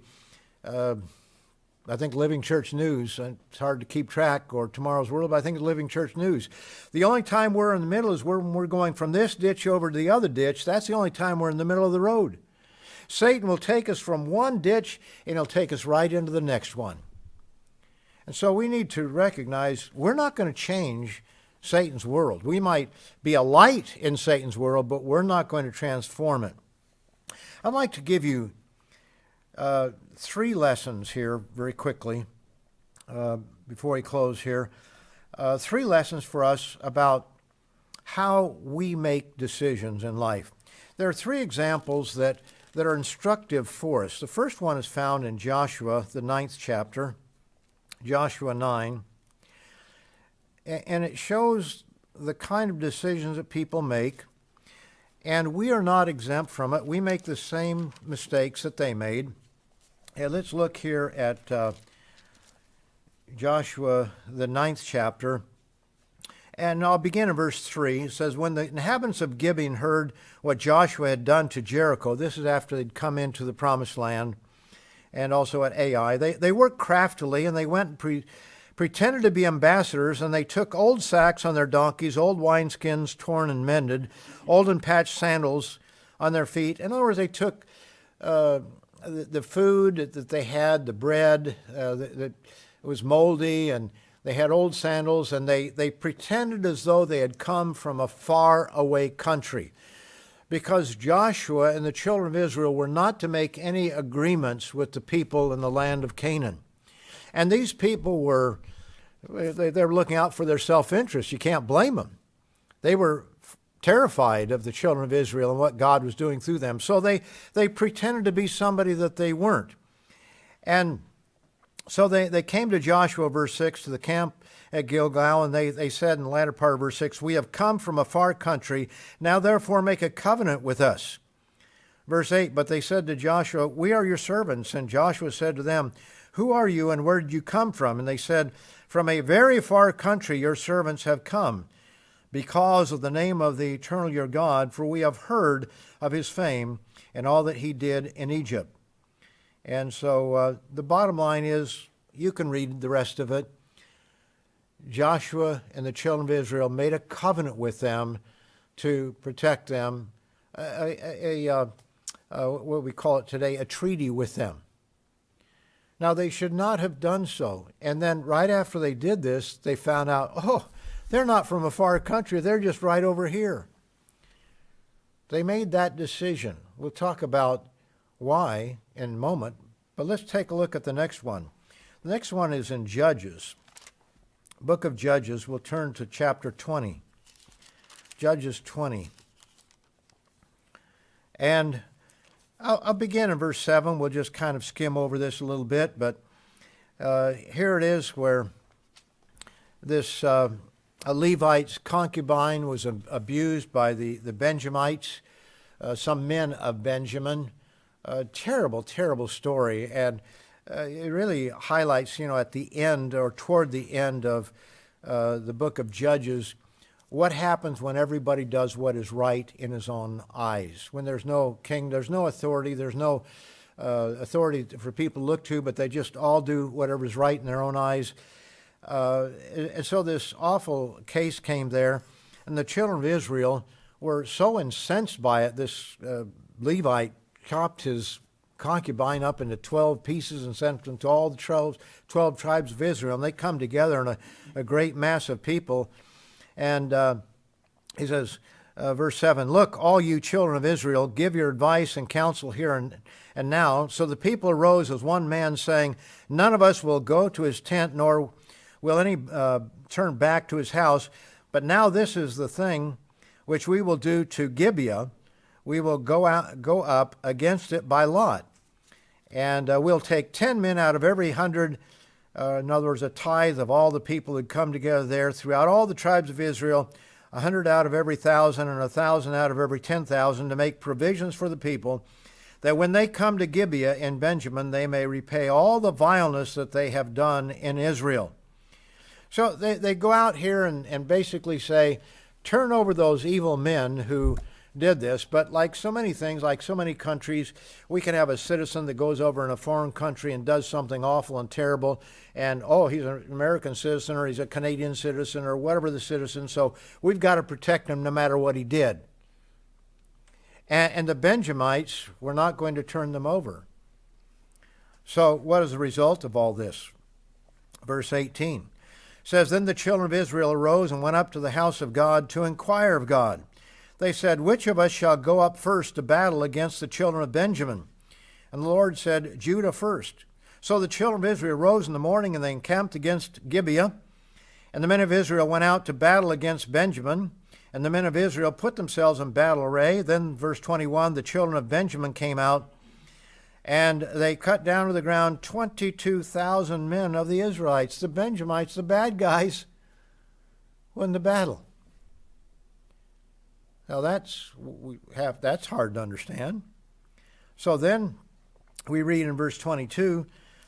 Living Church News. It's hard to keep track, or Tomorrow's World, but I think it's Living Church News. The only time we're in the middle is when we're going from this ditch over to the other ditch. That's the only time we're in the middle of the road. Satan will take us from one ditch and he'll take us right into the next one. And so we need to recognize we're not going to change Satan's world. We might be a light in Satan's world, but we're not going to transform it. I'd like to give you 3 lessons here very quickly before we close here. 3 lessons for us about how we make decisions in life. There are 3 examples that are instructive for us. The first one is found in Joshua, the 9th chapter, Joshua 9. And it shows the kind of decisions that people make, and we are not exempt from it. We make the same mistakes that they made. And let's look here at Joshua, the 9th chapter, and I'll begin in verse 3. It says, when the inhabitants of Gibeon heard what Joshua had done to Jericho, this is after they'd come into the promised land, and also at Ai, they worked craftily, and they went and pretended to be ambassadors, and they took old sacks on their donkeys, old wineskins torn and mended, old and patched sandals on their feet. In other words, they took the food that they had, the bread that was moldy, and they had old sandals, and they pretended as though they had come from a far-away country, because Joshua and the children of Israel were not to make any agreements with the people in the land of Canaan. And these people were looking out for their self-interest. You can't blame them. They were terrified of the children of Israel and what God was doing through them. So they pretended to be somebody that they weren't. And so they came to Joshua, verse 6, to the camp at Gilgal, and they said in the latter part of verse 6, we have come from a far country. Now therefore make a covenant with us. Verse 8, but they said to Joshua, we are your servants. And Joshua said to them, who are you and where did you come from? And they said, from a very far country your servants have come, because of the name of the eternal your God, for we have heard of his fame and all that he did in Egypt. And so the bottom line is, you can read the rest of it. Joshua and the children of Israel made a covenant with them to protect them, what we call it today, a treaty with them. Now, they should not have done so. And then right after they did this, they found out, oh, they're not from a far country. They're just right over here. They made that decision. We'll talk about why in a moment, but let's take a look at the next one. The next one is in Judges. Book of Judges. We'll turn to chapter 20. Judges 20. And I'll begin in verse 7. We'll just kind of skim over this a little bit, but here it is where this a Levite's concubine was abused by the Benjamites, some men of Benjamin. Terrible, terrible story, and it really highlights, at the end or toward the end of the book of Judges, what happens when everybody does what is right in his own eyes. When there's no king, there's no authority, there's no authority for people to look to, but they just all do whatever is right in their own eyes. And so this awful case came there, and the children of Israel were so incensed by it. This Levite chopped his concubine up into 12 pieces and sent them to all the 12 tribes of Israel, and they come together in a great mass of people. And he says, verse 7, look, all you children of Israel, give your advice and counsel here and now. So the people arose as one man, saying, none of us will go to his tent, nor will any turn back to his house. But now this is the thing which we will do to Gibeah. We will go up against it by lot. And we'll take 10 men out of every 100, in other words, a tithe of all the people who come together there throughout all the tribes of Israel, 100 out of every 1,000 and 1,000 out of every 10,000, to make provisions for the people, that when they come to Gibeah in Benjamin, they may repay all the vileness that they have done in Israel. So they go out here and basically say, turn over those evil men who did this. But like so many things, like so many countries, we can have a citizen that goes over in a foreign country and does something awful and terrible, and he's an American citizen or he's a Canadian citizen or whatever the citizen, so we've got to protect him no matter what he did. And the Benjamites were not going to turn them over. So what is the result of all this? Verse 18 says, Then the children of Israel arose and went up to the house of God to inquire of God. They said, Which of us shall go up first to battle against the children of Benjamin? And the Lord said, Judah first. So the children of Israel rose in the morning, and they encamped against Gibeah. And the men of Israel went out to battle against Benjamin. And the men of Israel put themselves in battle array. Then, verse 21, the children of Benjamin came out, and they cut down to the ground 22,000 men of the Israelites. The Benjamites, the bad guys, won the battle. Now that's hard to understand. So then we read in verse 22,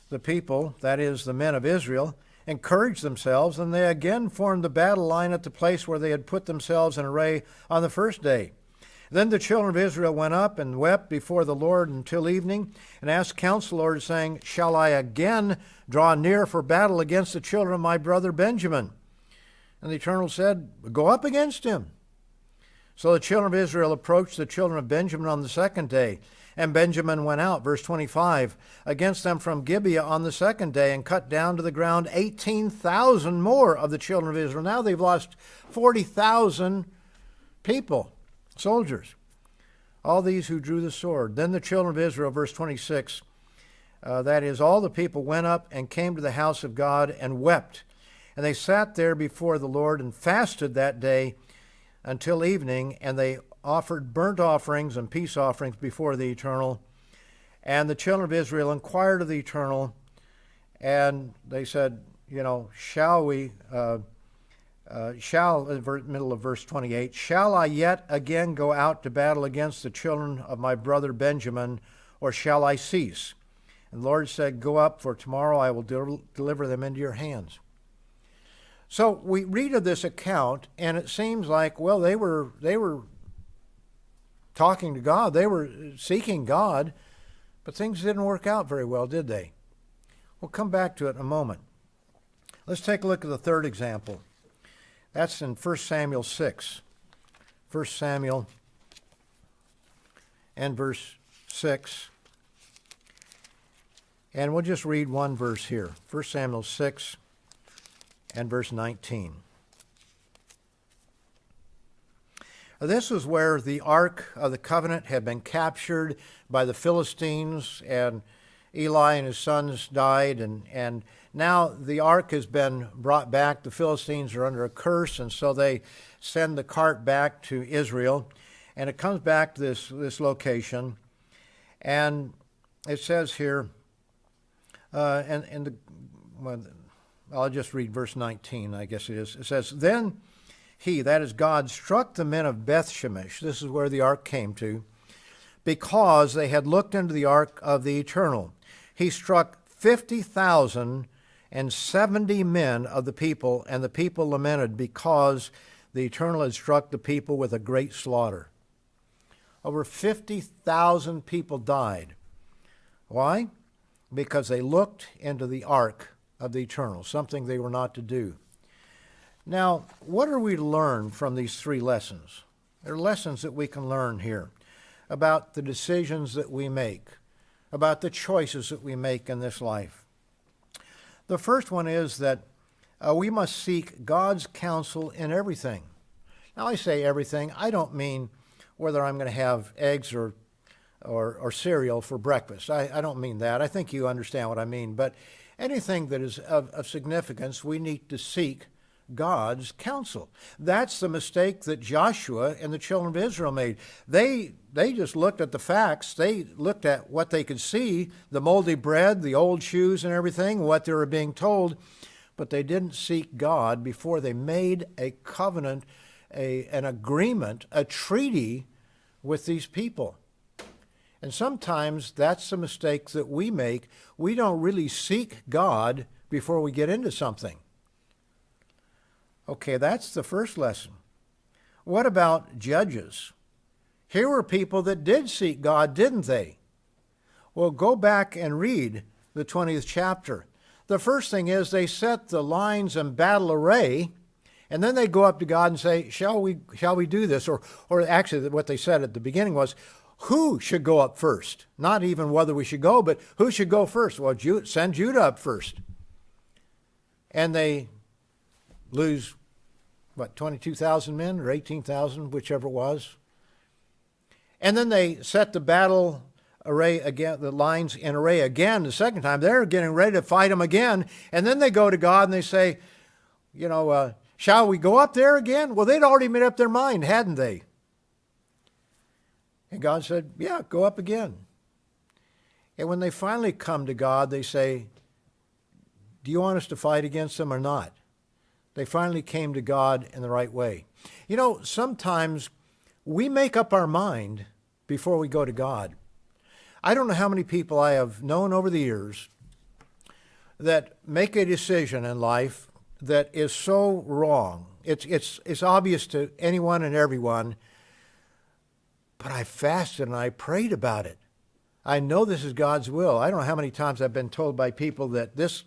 the people, that is the men of Israel, encouraged themselves, and they again formed the battle line at the place where they had put themselves in array on the first day. Then the children of Israel went up and wept before the Lord until evening, and asked counsel, the Lord, saying, Shall I again draw near for battle against the children of my brother Benjamin? And the Eternal said, Go up against him. So the children of Israel approached the children of Benjamin on the second day, and Benjamin went out, verse 25, against them from Gibeah on the second day, and cut down to the ground 18,000 more of the children of Israel. Now they've lost 40,000 people, soldiers, all these who drew the sword. Then the children of Israel, verse 26, that is, all the people went up and came to the house of God and wept. And they sat there before the Lord and fasted that day until evening, and they offered burnt offerings and peace offerings before the Eternal. And the children of Israel inquired of the Eternal, and they said, shall we, middle of verse 28, shall I yet again go out to battle against the children of my brother Benjamin, or shall I cease? And the Lord said, Go up, for tomorrow I will deliver them into your hands. So we read of this account, and it seems like, well, they were talking to God, they were seeking God, but things didn't work out very well, did they? We'll come back to it in a moment. Let's take a look at the third example. That's in 1 Samuel 6. 1 Samuel and verse 6. And we'll just read one verse here. 1 Samuel 6 and verse 19. This is where the Ark of the Covenant had been captured by the Philistines, and Eli and his sons died, and now the Ark has been brought back. The Philistines are under a curse, and so they send the cart back to Israel, and it comes back to this location, and it says here, I'll just read verse 19, I guess it is. It says, Then he, that is God, struck the men of Beth-Shemesh, this is where the ark came to, because they had looked into the ark of the Eternal. He struck 50,070 men of the people, and the people lamented because the Eternal had struck the people with a great slaughter. Over 50,000 people died. Why? Because they looked into the ark of the Eternal, something they were not to do. Now, what are we to learn from these three lessons? There are lessons that we can learn here about the decisions that we make, about the choices that we make in this life. The first one is that we must seek God's counsel in everything. Now, I say everything. I don't mean whether I'm going to have eggs or cereal for breakfast. I don't mean that. I think you understand what I mean. But anything that is of significance, we need to seek God's counsel. That's the mistake that Joshua and the children of Israel made. They just looked at the facts. They looked at what they could see, the moldy bread, the old shoes and everything, what they were being told, but they didn't seek God before they made a covenant, an agreement, a treaty with these people. And sometimes that's the mistake that we make. We don't really seek God before we get into something. Okay, that's the first lesson. What about judges? Here were people that did seek God, didn't they? Well, go back and read the 20th chapter. The first thing is they set the lines in battle array, and then they go up to God and say, shall we do this? Or actually what they said at the beginning was, who should go up first? Not even whether we should go, but who should go first? Well, send Judah up first. And they lose, 22,000 men or 18,000, whichever it was. And then they set the battle array again, the lines in array again the second time. They're getting ready to fight them again. And then they go to God and they say, shall we go up there again? Well, they'd already made up their mind, hadn't they? And God said, yeah, go up again. And when they finally come to God, they say, do you want us to fight against them or not? They finally came to God in the right way. Sometimes we make up our mind before we go to God. I don't know how many people I have known over the years that make a decision in life that is so wrong. It's obvious to anyone and everyone, but I fasted and I prayed about it. I know this is God's will. I don't know how many times I've been told by people that this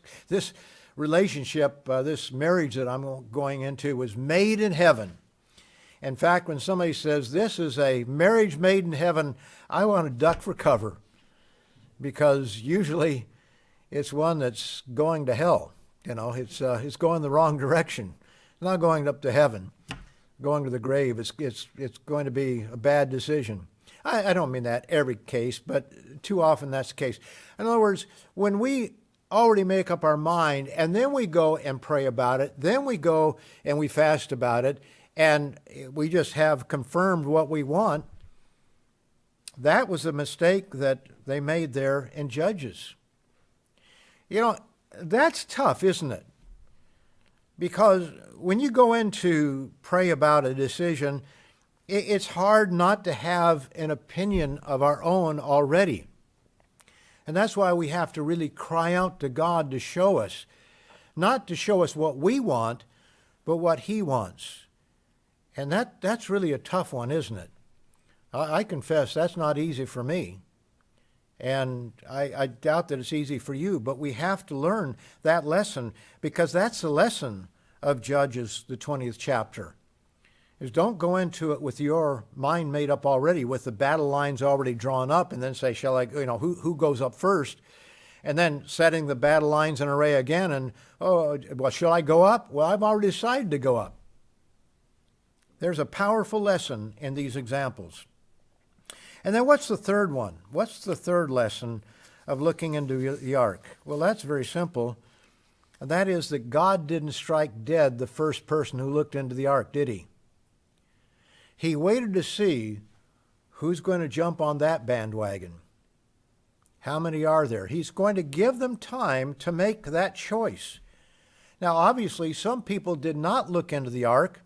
relationship, this marriage that I'm going into was made in heaven. In fact, when somebody says this is a marriage made in heaven, I want to duck for cover, because usually it's one that's going to hell. It's going the wrong direction. It's not going up to heaven, going to the grave. It's going to be a bad decision. I don't mean that every case, but too often that's the case. In other words, when we already make up our mind and then we go and pray about it, then we go and we fast about it, and we just have confirmed what we want, that was a mistake that they made there in Judges. That's tough, isn't it? Because when you go in to pray about a decision, it's hard not to have an opinion of our own already. And that's why we have to really cry out to God to show us, not to show us what we want, but what He wants. And that's really a tough one, isn't it? I confess that's not easy for me. And I doubt that it's easy for you, but we have to learn that lesson, because that's the lesson of Judges, the 20th chapter. Is don't go into it with your mind made up already, with the battle lines already drawn up, and then say, shall I, who goes up first? And then setting the battle lines in array again, and, shall I go up? Well, I've already decided to go up. There's a powerful lesson in these examples. And then what's the third one? What's the third lesson of looking into the ark? Well, that's very simple. And that is that God didn't strike dead the first person who looked into the ark, did He? He waited to see who's going to jump on that bandwagon. How many are there? He's going to give them time to make that choice. Now, obviously, some people did not look into the ark,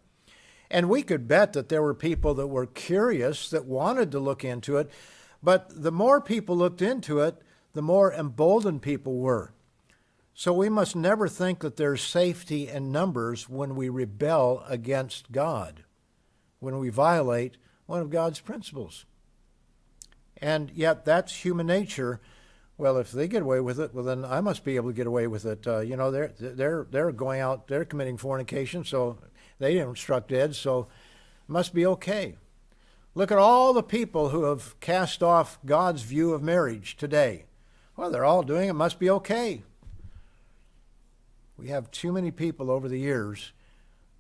and we could bet that there were people that were curious, that wanted to look into it, but the more people looked into it, the more emboldened people were. So we must never think that there's safety in numbers when we rebel against God, when we violate one of God's principles. And yet that's human nature. Well, if they get away with it, well, then I must be able to get away with it. They're going out, they're committing fornication, so they didn't struck dead, so it must be okay. Look at all the people who have cast off God's view of marriage today. Well, they're all doing it, must be okay. We have too many people over the years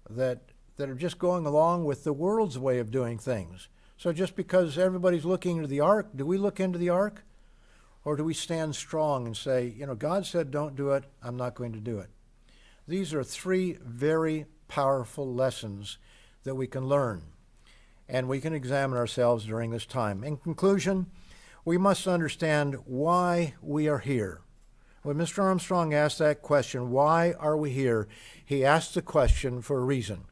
that are just going along with the world's way of doing things. So just because everybody's looking into the ark, do we look into the ark? Or do we stand strong and say, God said don't do it, I'm not going to do it? These are three very powerful lessons that we can learn, and we can examine ourselves during this time. In conclusion, we must understand why we are here. When Mr. Armstrong asked that question, why are we here, he asked the question for a reason.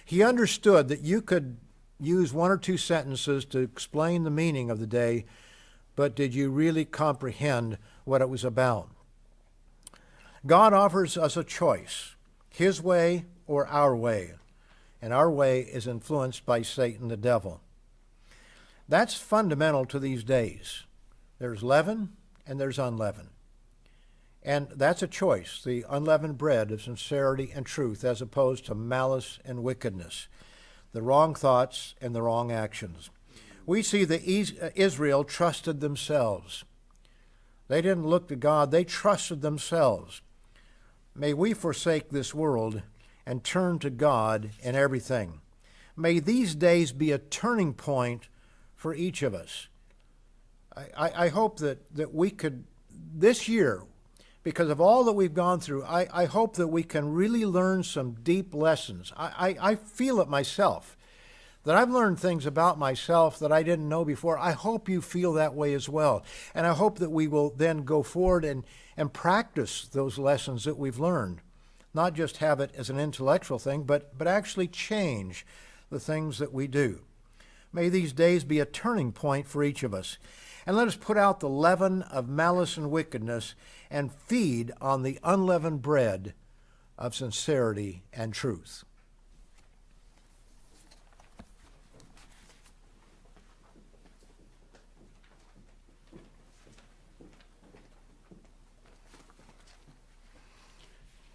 He understood that you could use one or two sentences to explain the meaning of the day, but did you really comprehend what it was about? God offers us a choice, His way or our way, and our way is influenced by Satan the devil. That's fundamental to these days. There's leaven and there's unleavened. And that's a choice, the unleavened bread of sincerity and truth, as opposed to malice and wickedness, the wrong thoughts and the wrong actions. We see that Israel trusted themselves. They didn't look to God, they trusted themselves. May we forsake this world and turn to God in everything. May these days be a turning point for each of us. I hope that we could, this year, because of all that we've gone through, I hope that we can really learn some deep lessons. I feel it myself, that I've learned things about myself that I didn't know before. I hope you feel that way as well. And I hope that we will then go forward and practice those lessons that we've learned. Not just have it as an intellectual thing, but actually change the things that we do. May these days be a turning point for each of us. And let us put out the leaven of malice and wickedness and feed on the unleavened bread of sincerity and truth.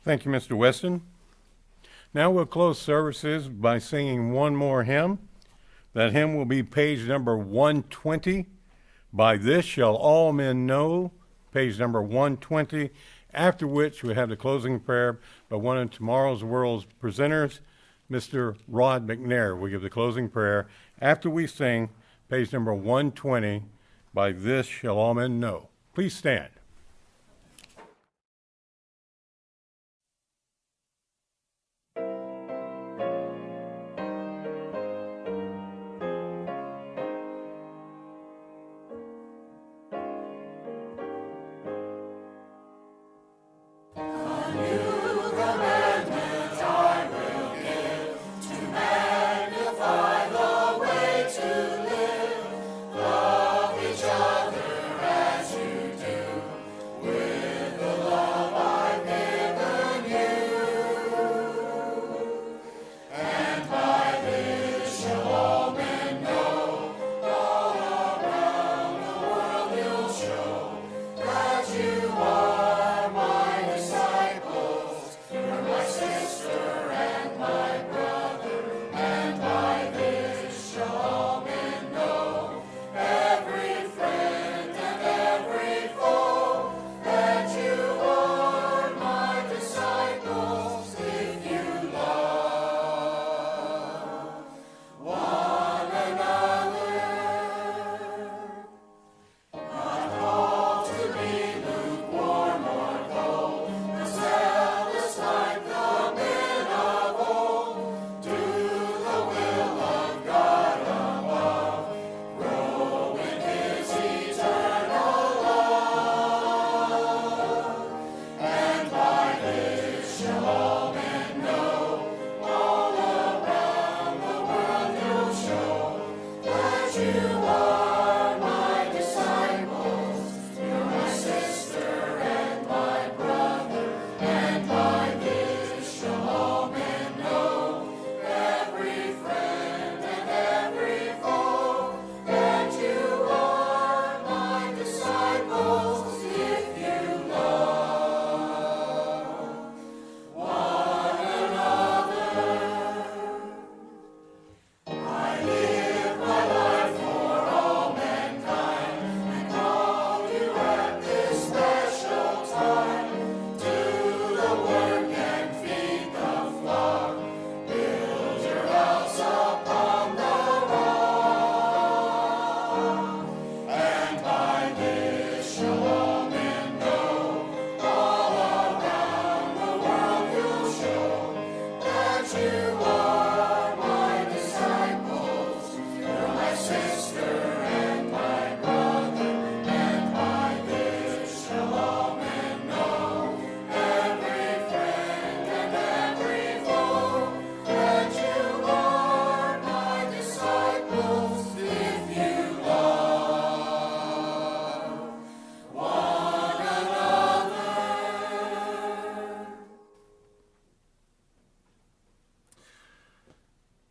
Thank you, Mr. Weston. Now we'll close services by singing one more hymn. That hymn will be page number 120. By this shall all men know, page number 120, after which we have the closing prayer by one of tomorrow's world's presenters, Mr. Rod McNair. We give the closing prayer after we sing page number 120, By this shall all men know. Please stand.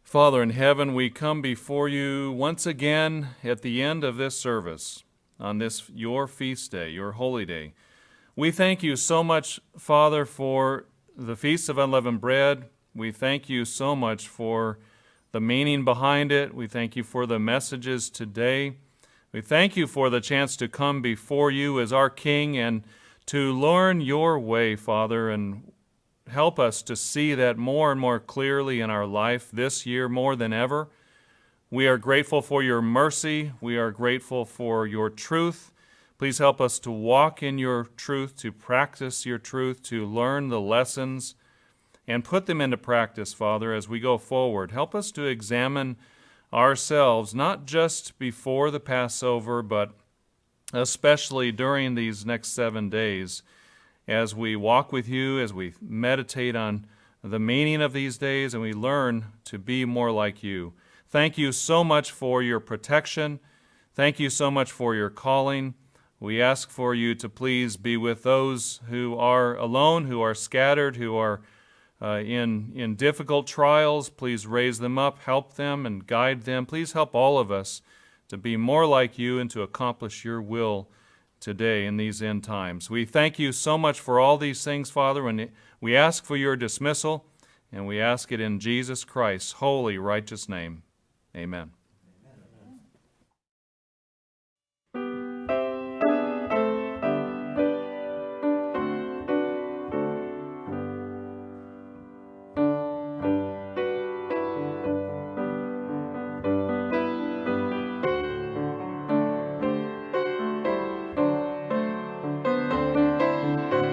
Father in heaven, we come before you once again at the end of this service, on this your feast day, your holy day. We thank you so much, Father, for the Feast of Unleavened Bread. We thank you so much for the meaning behind it. We thank you for the messages today. We thank you for the chance to come before you as our King and to learn your way, Father, and help us to see that more and more clearly in our life this year more than ever. We are grateful for your mercy. We are grateful for your truth. Please help us to walk in your truth, to practice your truth, to learn the lessons and put them into practice, Father, as we go forward. Help us to examine ourselves, not just before the Passover, but especially during these next 7 days, as we walk with you, as we meditate on the meaning of these days, and we learn to be more like you. Thank you so much for your protection. Thank you so much for your calling. We ask for you to please be with those who are alone, who are scattered, who are in difficult trials. Please raise them up, help them, and guide them. Please help all of us to be more like you and to accomplish your will today in these end times. We thank you so much for all these things, Father, and we ask for your dismissal, and we ask it in Jesus Christ's holy, righteous name. Amen.